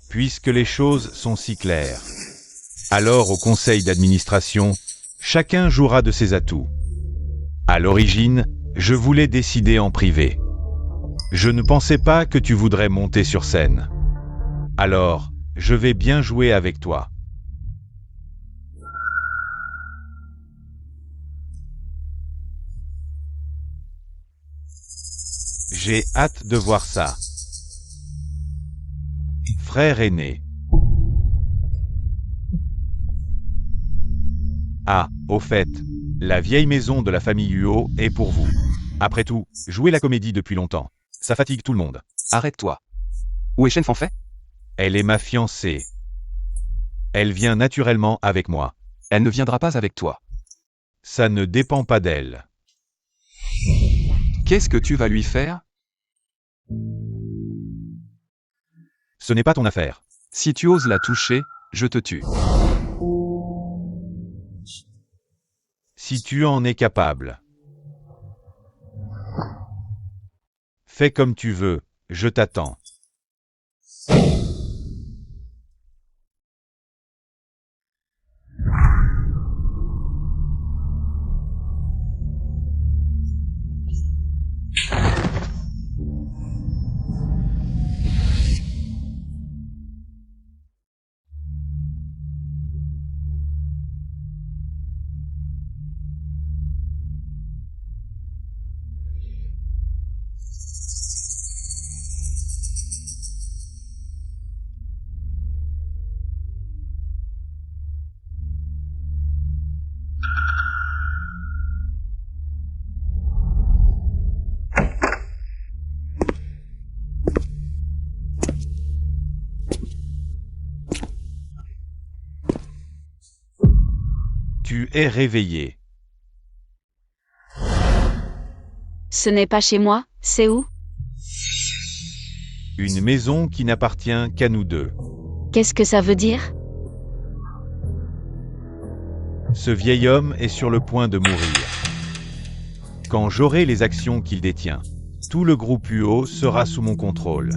Puisque les choses sont si claires. Alors au conseil d'administration, chacun jouera de ses atouts. À l'origine, je voulais décider en privé. Je ne pensais pas que tu voudrais monter sur scène. Alors, je vais bien jouer avec toi. J'ai hâte de voir ça. Frère aîné. Ah, au fait, la vieille maison de la famille Huo est pour vous. Après tout, jouer la comédie depuis longtemps, ça fatigue tout le monde. Arrête-toi. Où est Shen Fanfei? Elle est ma fiancée. Elle vient naturellement avec moi. Elle ne viendra pas avec toi. Ça ne dépend pas d'elle. Qu'est-ce que tu vas lui faire? Ce n'est pas ton affaire. Si tu oses la toucher, je te tue. Si tu en es capable. Fais comme tu veux, je t'attends. Tu es réveillé. Ce n'est pas chez moi, c'est où? Une maison qui n'appartient qu'à nous deux. Qu'est-ce que ça veut dire? Ce vieil homme est sur le point de mourir. Quand j'aurai les actions qu'il détient, tout le groupe Huo sera sous mon contrôle.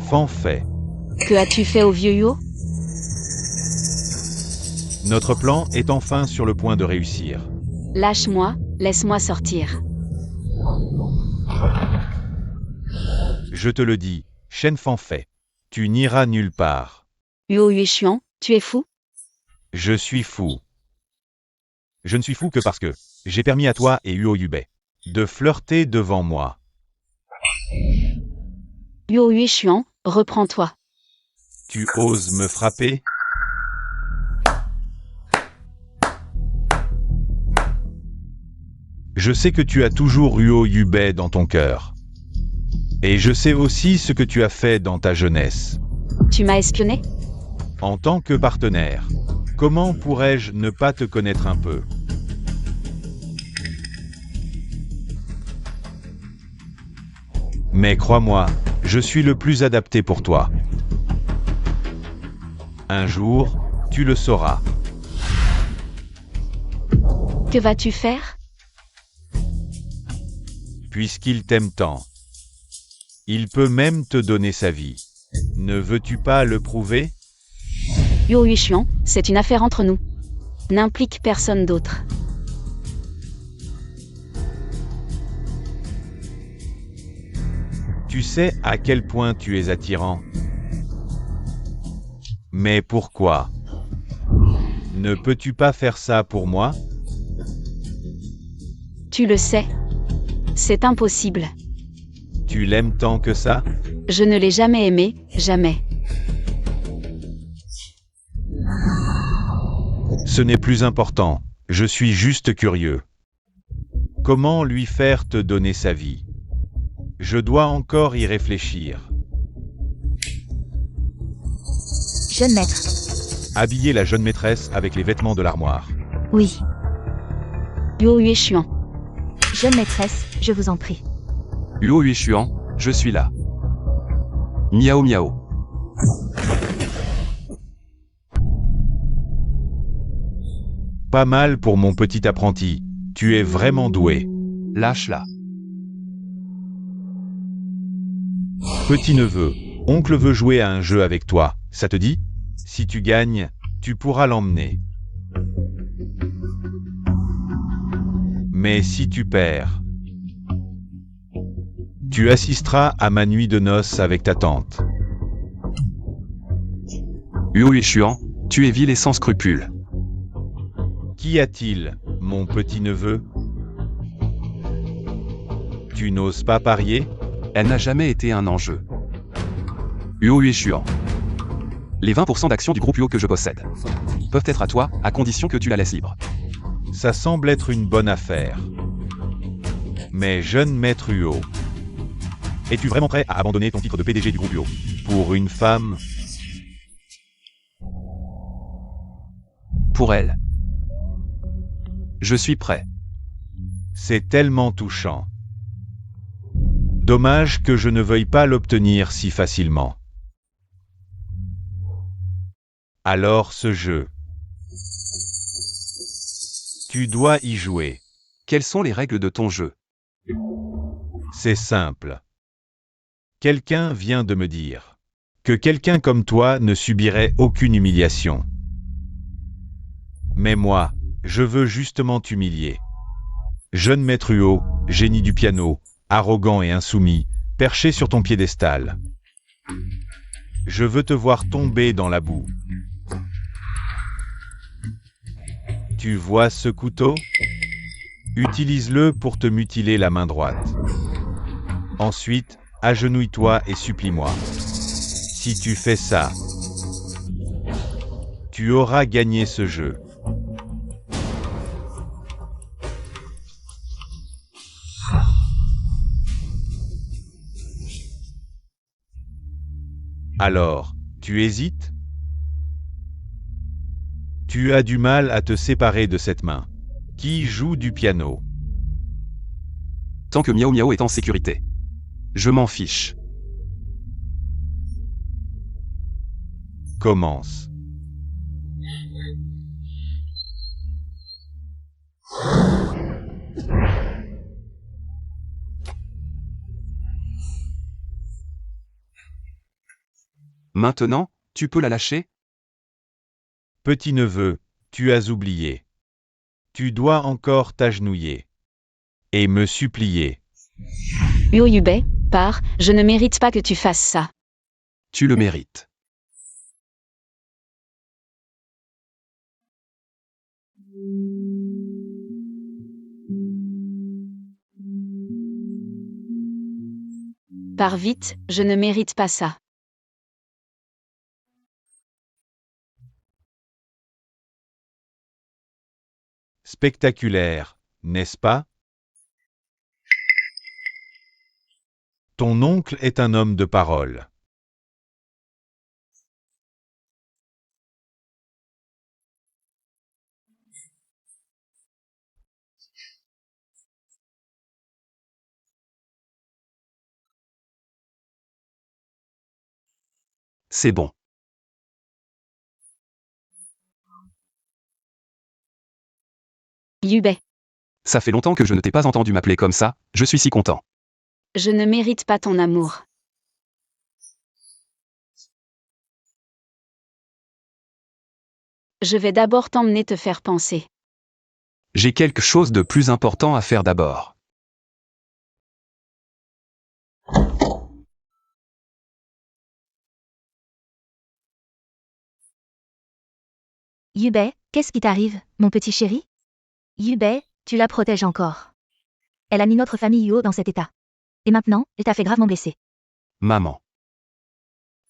Fanfei. Que as-tu fait au vieux Huo? Notre plan est enfin sur le point de réussir. Lâche-moi, laisse-moi sortir. Je te le dis, Shen Fanfei, tu n'iras nulle part. Huo Yueshuan, tu es fou? Je suis fou. Je ne suis fou que parce que j'ai permis à toi et Huo Yubei de flirter devant moi. Huo Yueshuan, reprends-toi. Tu oses me frapper? Je sais que tu as toujours Huo Yubei dans ton cœur. Et je sais aussi ce que tu as fait dans ta jeunesse. Tu m'as espionné? En tant que partenaire, comment pourrais-je ne pas te connaître un peu? Mais crois-moi, je suis le plus adapté pour toi. Un jour, tu le sauras. Que vas-tu faire? Puisqu'il t'aime tant. Il peut même te donner sa vie. Ne veux-tu pas le prouver? Huo Yueshuan, c'est une affaire entre nous. N'implique personne d'autre. Tu sais à quel point tu es attirant. Mais pourquoi? Ne peux-tu pas faire ça pour moi? Tu le sais. C'est impossible. Tu l'aimes tant que ça? Je ne l'ai jamais aimé, jamais. Ce n'est plus important, je suis juste curieux. Comment lui faire te donner sa vie? Je dois encore y réfléchir. Jeune maître. Habiller la jeune maîtresse avec les vêtements de l'armoire. Oui. Huo Yueshuan. Jeune maîtresse, je vous en prie. Huo Yueshuan, je suis là. Miao miao. Pas mal pour mon petit apprenti, tu es vraiment doué. Lâche-la. Petit-neveu, oncle veut jouer à un jeu avec toi, ça te dit? Si tu gagnes, tu pourras l'emmener. Mais si tu perds, tu assisteras à ma nuit de noces avec ta tante. Huo Yueshuan, tu es vil et sans scrupules. Qu'y a-t-il, mon petit-neveu? Tu n'oses pas parier? Elle n'a jamais été un enjeu. Huo Yueshuan. Les 20% d'actions du groupe Uo que je possède peuvent être à toi, à condition que tu la laisses libre. Ça semble être une bonne affaire. Mais jeune maître Uo, es-tu vraiment prêt à abandonner ton titre de PDG du groupe Uo pour une femme? Pour elle, je suis prêt. C'est tellement touchant. Dommage que je ne veuille pas l'obtenir si facilement. Alors ce jeu, tu dois y jouer. Quelles sont les règles de ton jeu? C'est simple. Quelqu'un vient de me dire que quelqu'un comme toi ne subirait aucune humiliation. Mais moi, je veux justement t'humilier. Jeune maître Uo, génie du piano, arrogant et insoumis, perché sur ton piédestal. Je veux te voir tomber dans la boue. Tu vois ce couteau? Utilise-le pour te mutiler la main droite. Ensuite, agenouille-toi et supplie-moi. Si tu fais ça, tu auras gagné ce jeu. Alors, tu hésites? Tu as du mal à te séparer de cette main. Qui joue du piano? Tant que Miao Miao est en sécurité. Je m'en fiche. Commence. Maintenant, tu peux la lâcher? Petit-neveu, tu as oublié. Tu dois encore t'agenouiller et me supplier. Uo Yubei, pars, je ne mérite pas que tu fasses ça. Tu le mérites. Pars vite, je ne mérite pas ça. Spectaculaire, n'est-ce pas? Ton oncle est un homme de parole. C'est bon. Yubei, Ça fait longtemps que je ne t'ai pas entendu m'appeler comme ça, je suis si content. je ne mérite pas ton amour. Je vais d'abord t'emmener te faire penser. J'ai quelque chose de plus important à faire d'abord. Yubei, qu'est-ce qui t'arrive, mon petit chéri? Yubei, tu la protèges encore. Elle a mis notre famille Uo dans cet état. Et maintenant, elle t'a fait gravement blesser. Maman.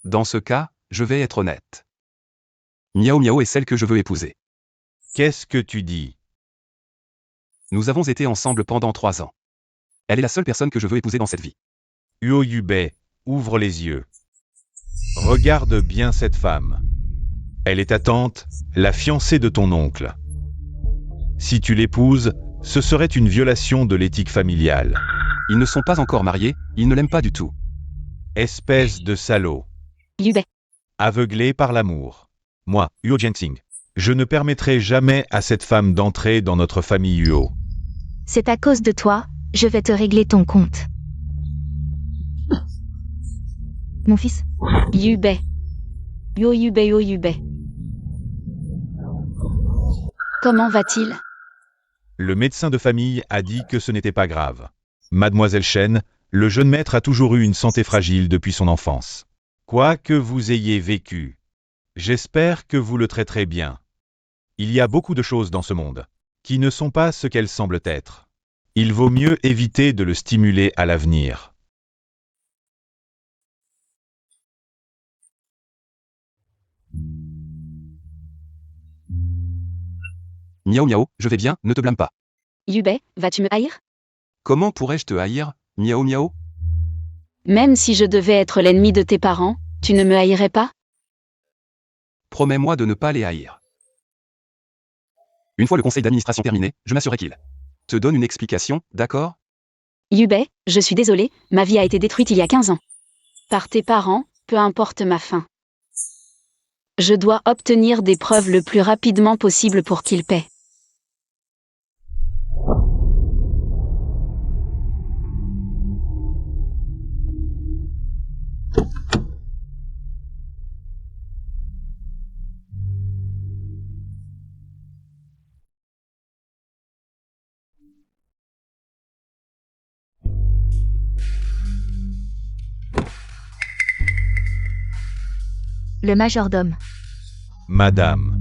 Dans ce cas, je vais être honnête. Miao Miao est celle que je veux épouser. Qu'est-ce que tu dis? Nous avons été ensemble pendant 3 ans. Elle est la seule personne que je veux épouser dans cette vie. Uo Yubei, ouvre les yeux. Regarde bien cette femme. Elle est ta tante, la fiancée de ton oncle. Si tu l'épouses, ce serait une violation de l'éthique familiale. Ils ne sont pas encore mariés, ils ne l'aiment pas du tout. Espèce de salaud. Yubei, Aveuglé par l'amour. Moi, Uo Jianxing, je ne permettrai jamais à cette femme d'entrer dans notre famille Uo. C'est à cause de toi, je vais te régler ton compte. Mon fils, Yubei. Uo Yubei, Uo Yubei. Comment va-t-il? Le médecin de famille a dit que ce n'était pas grave. Mademoiselle Chen, le jeune maître a toujours eu une santé fragile depuis son enfance. Quoi que vous ayez vécu, j'espère que vous le traiterez bien. Il y a beaucoup de choses dans ce monde qui ne sont pas ce qu'elles semblent être. Il vaut mieux éviter de le stimuler à l'avenir. Miao Miao, je vais bien, ne te blâme pas. Yubei, vas-tu me haïr? Comment pourrais-je te haïr, Miao Miao? Même si je devais être l'ennemi de tes parents, tu ne me haïrais pas? Promets-moi de ne pas les haïr. Une fois le conseil d'administration terminé, je m'assurerai qu'il te donne une explication, d'accord? Yubei, je suis désolée, ma vie a été détruite il y a 15 ans. Par tes parents, peu importe ma fin. Je dois obtenir des preuves le plus rapidement possible pour qu'ils paient. Le majordome. Madame.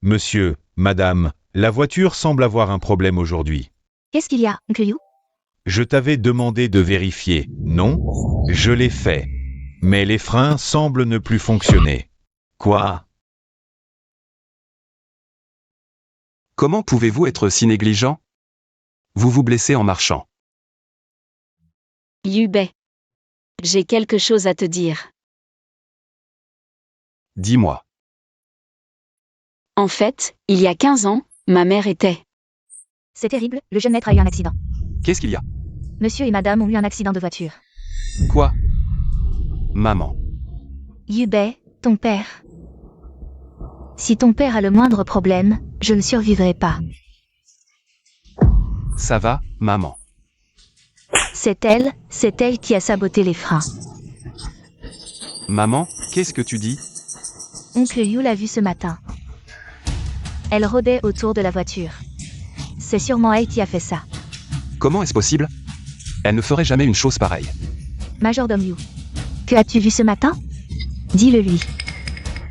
Monsieur, madame, la voiture semble avoir un problème aujourd'hui. Qu'est-ce qu'il y a, oncle Yu? Je t'avais demandé de vérifier, non? Je l'ai fait. Mais les freins semblent ne plus fonctionner. Quoi? Comment pouvez-vous être si négligent? Vous vous blessez en marchant. Yubei. J'ai quelque chose à te dire. Dis-moi. En fait, il y a 15 ans, ma mère était... C'est terrible, le jeune maître a eu un accident. Qu'est-ce qu'il y a? Monsieur et madame ont eu un accident de voiture. Quoi? Maman. Yubei, ton père. Si ton père a le moindre problème, je ne survivrai pas. Ça va, maman. C'est elle qui a saboté les freins. Maman, qu'est-ce que tu dis? Oncle Yu l'a vue ce matin. Elle rôdait autour de la voiture. C'est sûrement elle qui a fait ça. Comment est-ce possible? Elle ne ferait jamais une chose pareille. Majordome Yu. Que as-tu vu ce matin? Dis-le lui.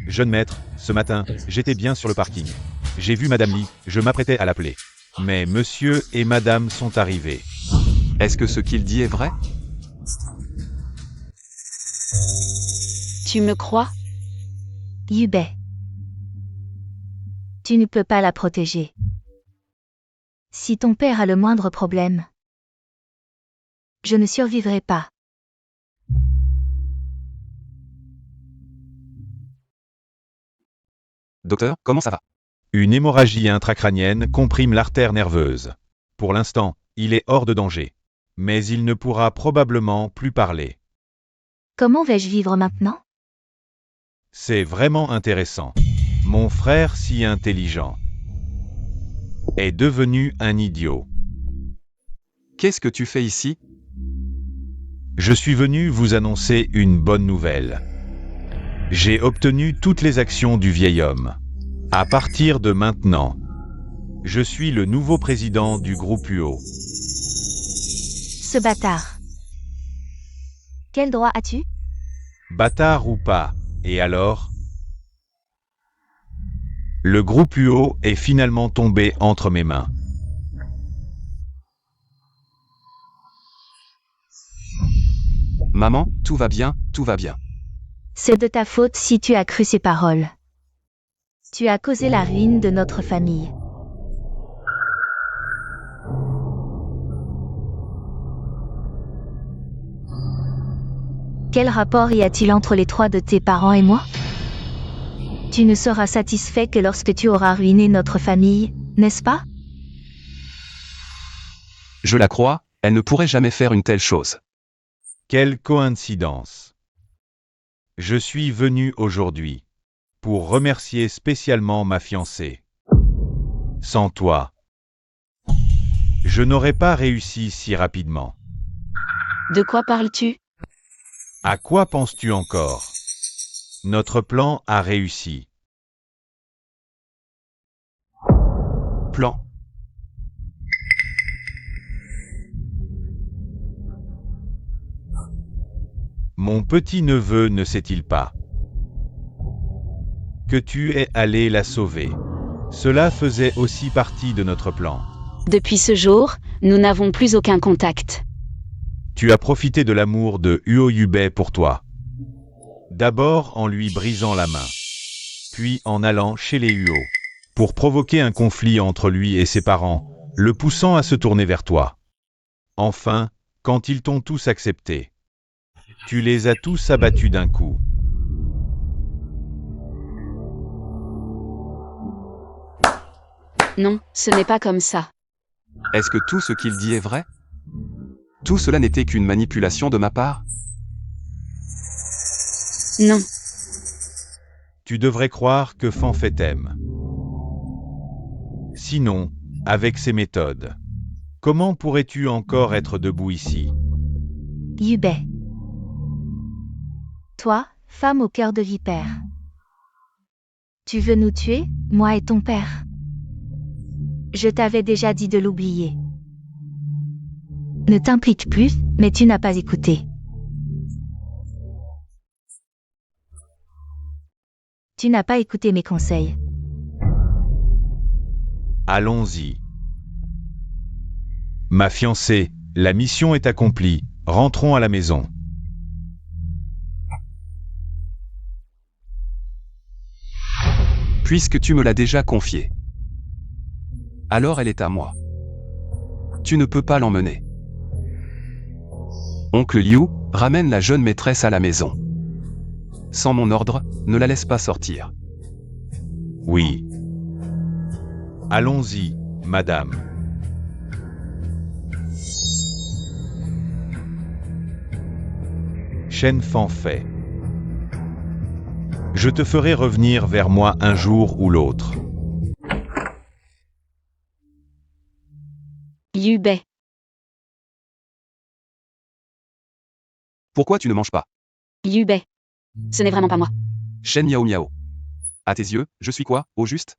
Jeune maître, ce matin, j'étais bien sur le parking. J'ai vu Madame Lee, je m'apprêtais à l'appeler. Mais monsieur et madame sont arrivés. Est-ce que ce qu'il dit est vrai? Tu me crois? Yubei. Tu ne peux pas la protéger. Si ton père a le moindre problème, je ne survivrai pas. Docteur, comment ça va? Une hémorragie intracrânienne comprime l'artère nerveuse. Pour l'instant, il est hors de danger. Mais il ne pourra probablement plus parler. Comment vais-je vivre maintenant? C'est vraiment intéressant. Mon frère si intelligent est devenu un idiot. Qu'est-ce que tu fais ici? Je suis venu vous annoncer une bonne nouvelle. J'ai obtenu toutes les actions du vieil homme. À partir de maintenant, je suis le nouveau président du groupe UO. Ce bâtard. Quel droit as-tu? Bâtard ou pas, et alors? Le groupe UO est finalement tombé entre mes mains. Maman, tout va bien, tout va bien. C'est de ta faute si tu as cru ces paroles. Tu as causé la ruine de notre famille. Quel rapport y a-t-il entre les trois de tes parents et moi? Tu ne seras satisfait que lorsque tu auras ruiné notre famille, n'est-ce pas? Je la crois, elle ne pourrait jamais faire une telle chose. Quelle coïncidence. Je suis venu aujourd'hui pour remercier spécialement ma fiancée. Sans toi, je n'aurais pas réussi si rapidement. De quoi parles-tu? À quoi penses-tu encore? Notre plan a réussi. Plan. Mon petit-neveu ne sait-il pas que tu es allé la sauver? Cela faisait aussi partie de notre plan. Depuis ce jour, nous n'avons plus aucun contact. Tu as profité de l'amour de Huo Yubei pour toi. D'abord en lui brisant la main, puis en allant chez les Huo, pour provoquer un conflit entre lui et ses parents, le poussant à se tourner vers toi. Enfin, quand ils t'ont tous accepté, tu les as tous abattus d'un coup. Non, ce n'est pas comme ça. Est-ce que tout ce qu'il dit est vrai? Tout cela n'était qu'une manipulation de ma part? Non, Tu devrais croire que Fanfei t'aime. Sinon, avec ces méthodes, comment pourrais-tu encore être debout ici? Yubei. Toi, femme au cœur de vipère. Tu veux nous tuer, moi et ton père? Je t'avais déjà dit de l'oublier. Ne t'implique plus, mais tu n'as pas écouté. Tu n'as pas écouté mes conseils. Allons-y. Ma fiancée, la mission est accomplie, rentrons à la maison. Puisque tu me l'as déjà confiée, alors elle est à moi. Tu ne peux pas l'emmener. Oncle Liu, ramène la jeune maîtresse à la maison. Sans mon ordre, ne la laisse pas sortir. Oui. Allons-y, madame. Shen Fanfei. Je te ferai revenir vers moi un jour ou l'autre. Yubei. Pourquoi tu ne manges pas? Yubei. Ce n'est vraiment pas moi. Shen Miao Miao. À tes yeux, je suis quoi, au juste?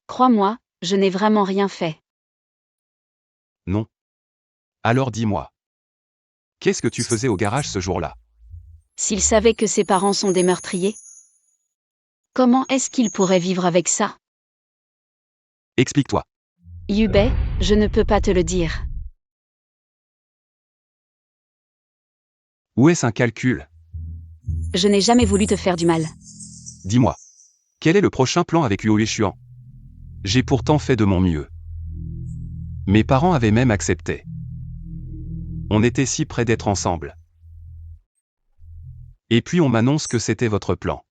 Crois-moi, je n'ai vraiment rien fait. Non. Alors dis-moi. Qu'est-ce que tu faisais au garage ce jour-là? S'il savait que ses parents sont des meurtriers, comment est-ce qu'il pourrait vivre avec ça? Explique-toi. Yubei, je ne peux pas te le dire. Où est-ce un calcul? Je n'ai jamais voulu te faire du mal. Dis-moi. Quel est le prochain plan avec Huo Xuan? J'ai pourtant fait de mon mieux. Mes parents avaient même accepté. On était si près d'être ensemble. Et puis on m'annonce que c'était votre plan.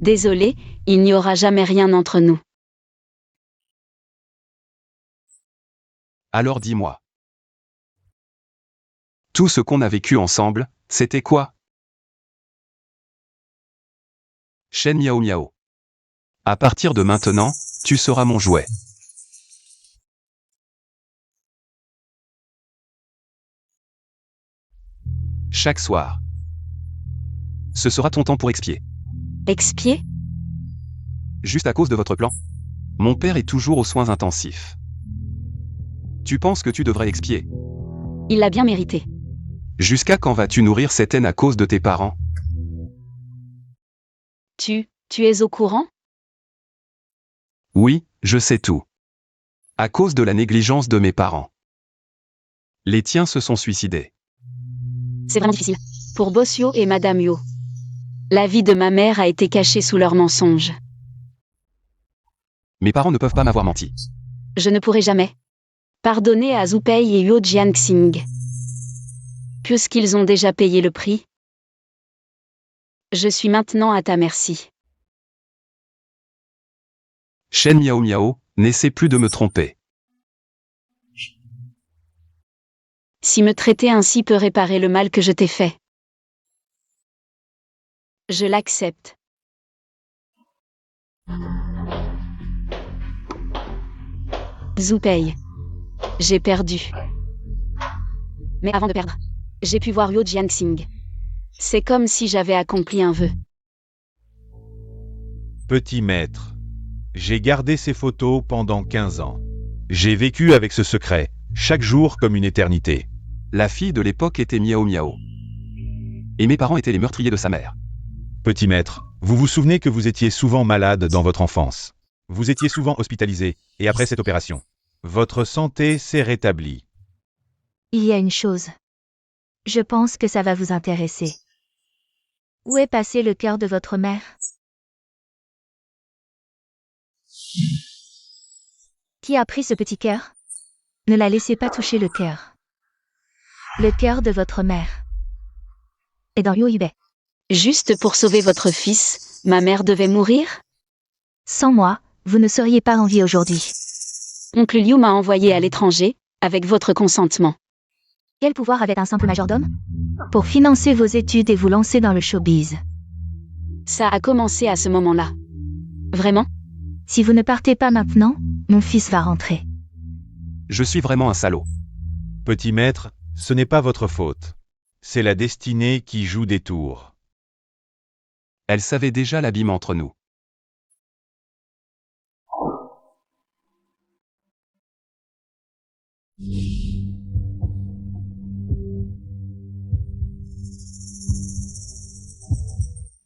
Désolé, il n'y aura jamais rien entre nous. Alors dis-moi. Tout ce qu'on a vécu ensemble, c'était quoi? Shen Miao Miao. À partir de maintenant, tu seras mon jouet. Chaque soir. Ce sera ton temps pour expier. Expier? Juste à cause de votre plan. Mon père est toujours aux soins intensifs. Tu penses que tu devrais expier? Il l'a bien mérité. Jusqu'à quand vas-tu nourrir cette haine à cause de tes parents? Tu es au courant? Oui, je sais tout. À cause de la négligence de mes parents. Les tiens se sont suicidés. C'est vraiment difficile. Pour Bossio et Madame Yo. La vie de ma mère a été cachée sous leurs mensonges. Mes parents ne peuvent pas m'avoir menti. Je ne pourrai jamais pardonner à Zupei et Huo Jianxing. Puisqu'ils ont déjà payé le prix, je suis maintenant à ta merci. Shen Miao Miao, n'essaie plus de me tromper. Si me traiter ainsi peut réparer le mal que je t'ai fait, je l'accepte. Zupei. J'ai perdu. Mais avant de perdre, j'ai pu voir Huo Jianxing. C'est comme si j'avais accompli un vœu. Petit maître, j'ai gardé ces photos pendant 15 ans. J'ai vécu avec ce secret, chaque jour comme une éternité. La fille de l'époque était Miao Miao. Et mes parents étaient les meurtriers de sa mère. Petit maître, vous vous souvenez que vous étiez souvent malade dans votre enfance. Vous étiez souvent hospitalisé, et après cette opération, votre santé s'est rétablie. Il y a une chose. Je pense que ça va vous intéresser. Où est passé le cœur de votre mère? Qui a pris ce petit cœur? Ne la laissez pas toucher le cœur. Le cœur de votre mère est dans Yoyube. Juste pour sauver votre fils, ma mère devait mourir? Sans moi, vous ne seriez pas en vie aujourd'hui. Oncle Liu m'a envoyé à l'étranger, avec votre consentement. Quel pouvoir avait un simple majordome? Pour financer vos études et vous lancer dans le showbiz. Ça a commencé à ce moment-là. Vraiment? Si vous ne partez pas maintenant, mon fils va rentrer. Je suis vraiment un salaud. Petit maître, ce n'est pas votre faute. C'est la destinée qui joue des tours. Elle savait déjà l'abîme entre nous.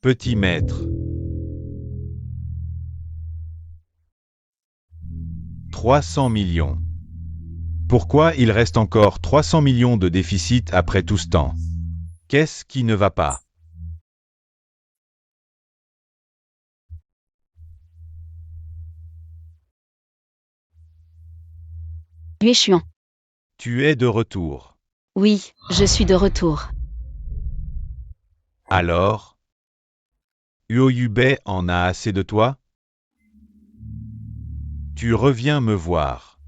Petit maître. 300 millions. Pourquoi il reste encore 300 millions de déficit après tout ce temps? Qu'est-ce qui ne va pas? Yue Xuan. Tu es de retour. Oui, je suis de retour. Alors? Uoyube en a assez de toi? Tu reviens me voir.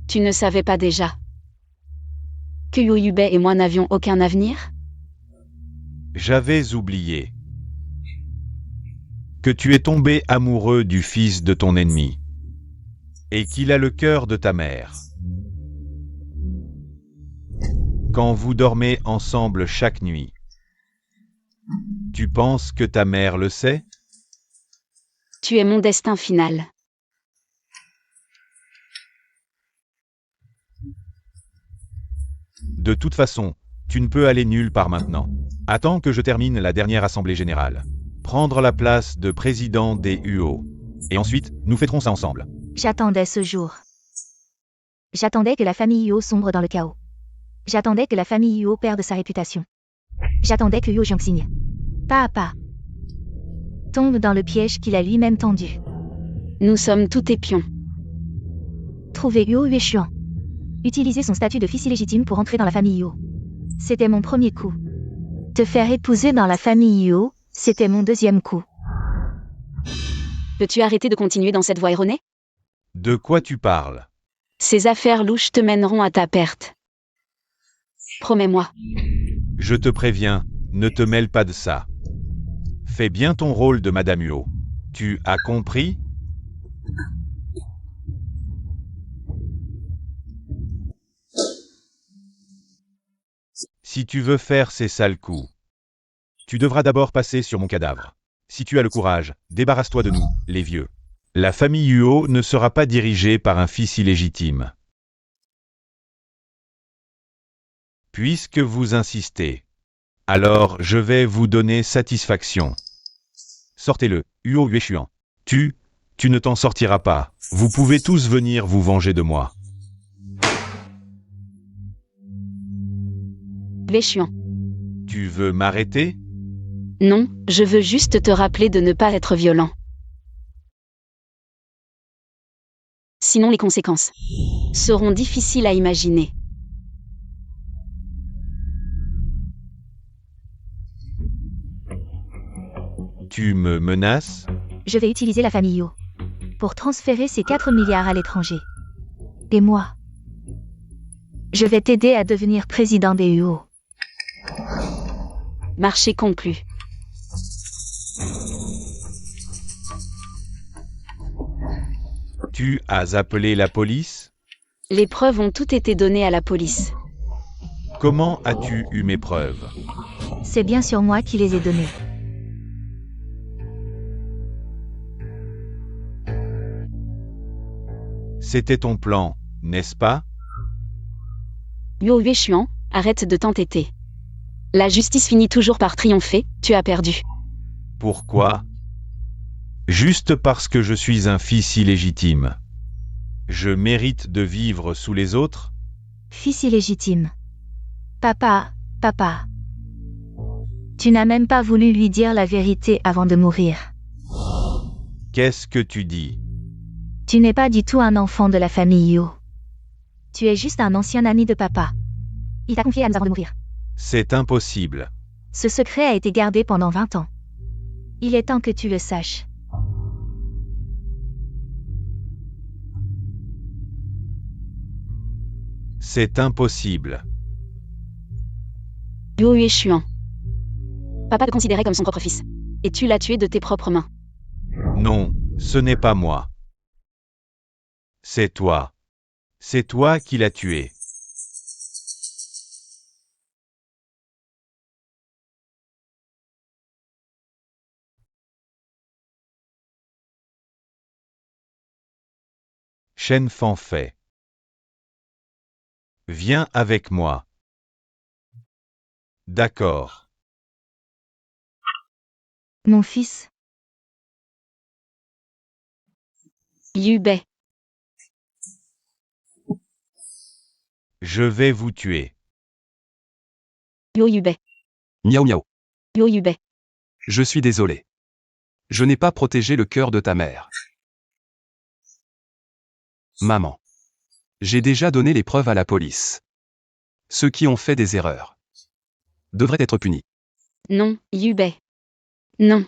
Tu ne savais pas déjà que Yoyube et moi n'avions aucun avenir? J'avais oublié que tu es tombé amoureux du fils de ton ennemi et qu'il a le cœur de ta mère. Quand vous dormez ensemble chaque nuit, tu penses que ta mère le sait? Tu es mon destin final. De toute façon, tu ne peux aller nulle part maintenant. Attends que je termine la dernière assemblée générale. Prendre la place de président des UO. Et ensuite, nous fêterons ça ensemble. J'attendais ce jour. J'attendais que la famille Yo sombre dans le chaos. J'attendais que la famille Yo perde sa réputation. J'attendais que Yo Jiangxing, pas à pas, tombe dans le piège qu'il a lui-même tendu. Nous sommes tous tes pions. Trouver Yo Yueshuan. Utiliser son statut de fils illégitime pour entrer dans la famille Yo. C'était mon premier coup. Te faire épouser dans la famille Yo, c'était mon deuxième coup. Peux-tu arrêter de continuer dans cette voie erronée? De quoi tu parles? Ces affaires louches te mèneront à ta perte. Promets-moi. Je te préviens, ne te mêle pas de ça. Fais bien ton rôle de Madame Huo. Tu as compris? Si tu veux faire ces sales coups, tu devras d'abord passer sur mon cadavre. Si tu as le courage, débarrasse-toi de nous, les vieux. La famille Huo ne sera pas dirigée par un fils illégitime. Puisque vous insistez, alors je vais vous donner satisfaction. Sortez-le, Huo Yueshuan. Tu ne t'en sortiras pas. Vous pouvez tous venir vous venger de moi. Yue Xuan. Tu veux m'arrêter? Non, je veux juste te rappeler de ne pas être violent. Sinon les conséquences seront difficiles à imaginer. Tu me menaces? Je vais utiliser la famille Yo pour transférer ces 4 milliards à l'étranger. Et moi, je vais t'aider à devenir président des UO. Marché conclu. Tu as appelé la police? Les preuves ont toutes été données à la police. Comment as-tu eu mes preuves? C'est bien sur moi qui les ai données. C'était ton plan, n'est-ce pas? Yue Xuan, arrête de t'entêter. La justice finit toujours par triompher, tu as perdu. Pourquoi? Juste parce que je suis un fils illégitime. Je mérite de vivre sous les autres? Fils illégitime. Papa, papa. Tu n'as même pas voulu lui dire la vérité avant de mourir. Qu'est-ce que tu dis? Tu n'es pas du tout un enfant de la famille Yo. Tu es juste un ancien ami de papa. Il t'a confié à nous avant de mourir. C'est impossible. Ce secret a été gardé pendant 20 ans. Il est temps que tu le saches. C'est impossible. Yo Yueshuan. Papa te considérait comme son propre fils. Et tu l'as tué de tes propres mains. Non, ce n'est pas moi. C'est toi. C'est toi qui l'as tué. Shen Fanfei. Viens avec moi. D'accord. Mon fils, Yubei. Je vais vous tuer. Yo Yubei. Miaou miaou. Yo Yubei. Je suis désolé. Je n'ai pas protégé le cœur de ta mère. Maman. J'ai déjà donné les preuves à la police. Ceux qui ont fait des erreurs devraient être punis. Non, Yubei. Non.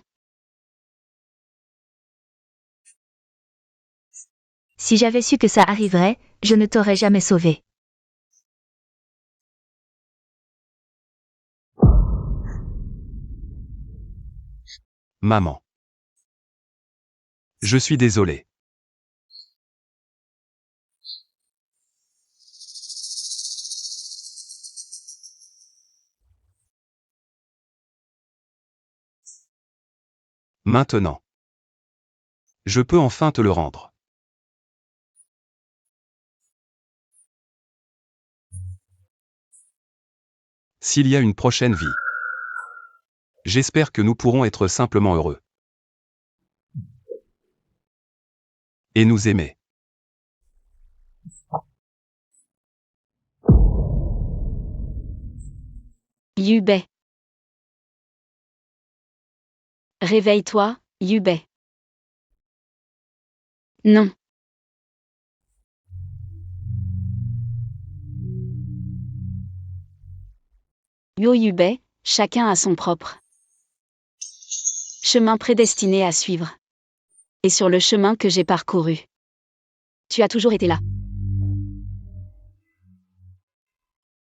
si j'avais su que ça arriverait, je ne t'aurais jamais sauvé. Maman. Je suis désolé. Maintenant. Je peux enfin te le rendre. S'il y a une prochaine vie. J'espère que nous pourrons être simplement heureux. Et nous aimer. Yubei. Réveille-toi, Yubei. Non. Yo Yubei, chacun a son propre chemin prédestiné à suivre. Et sur le chemin que j'ai parcouru, tu as toujours été là.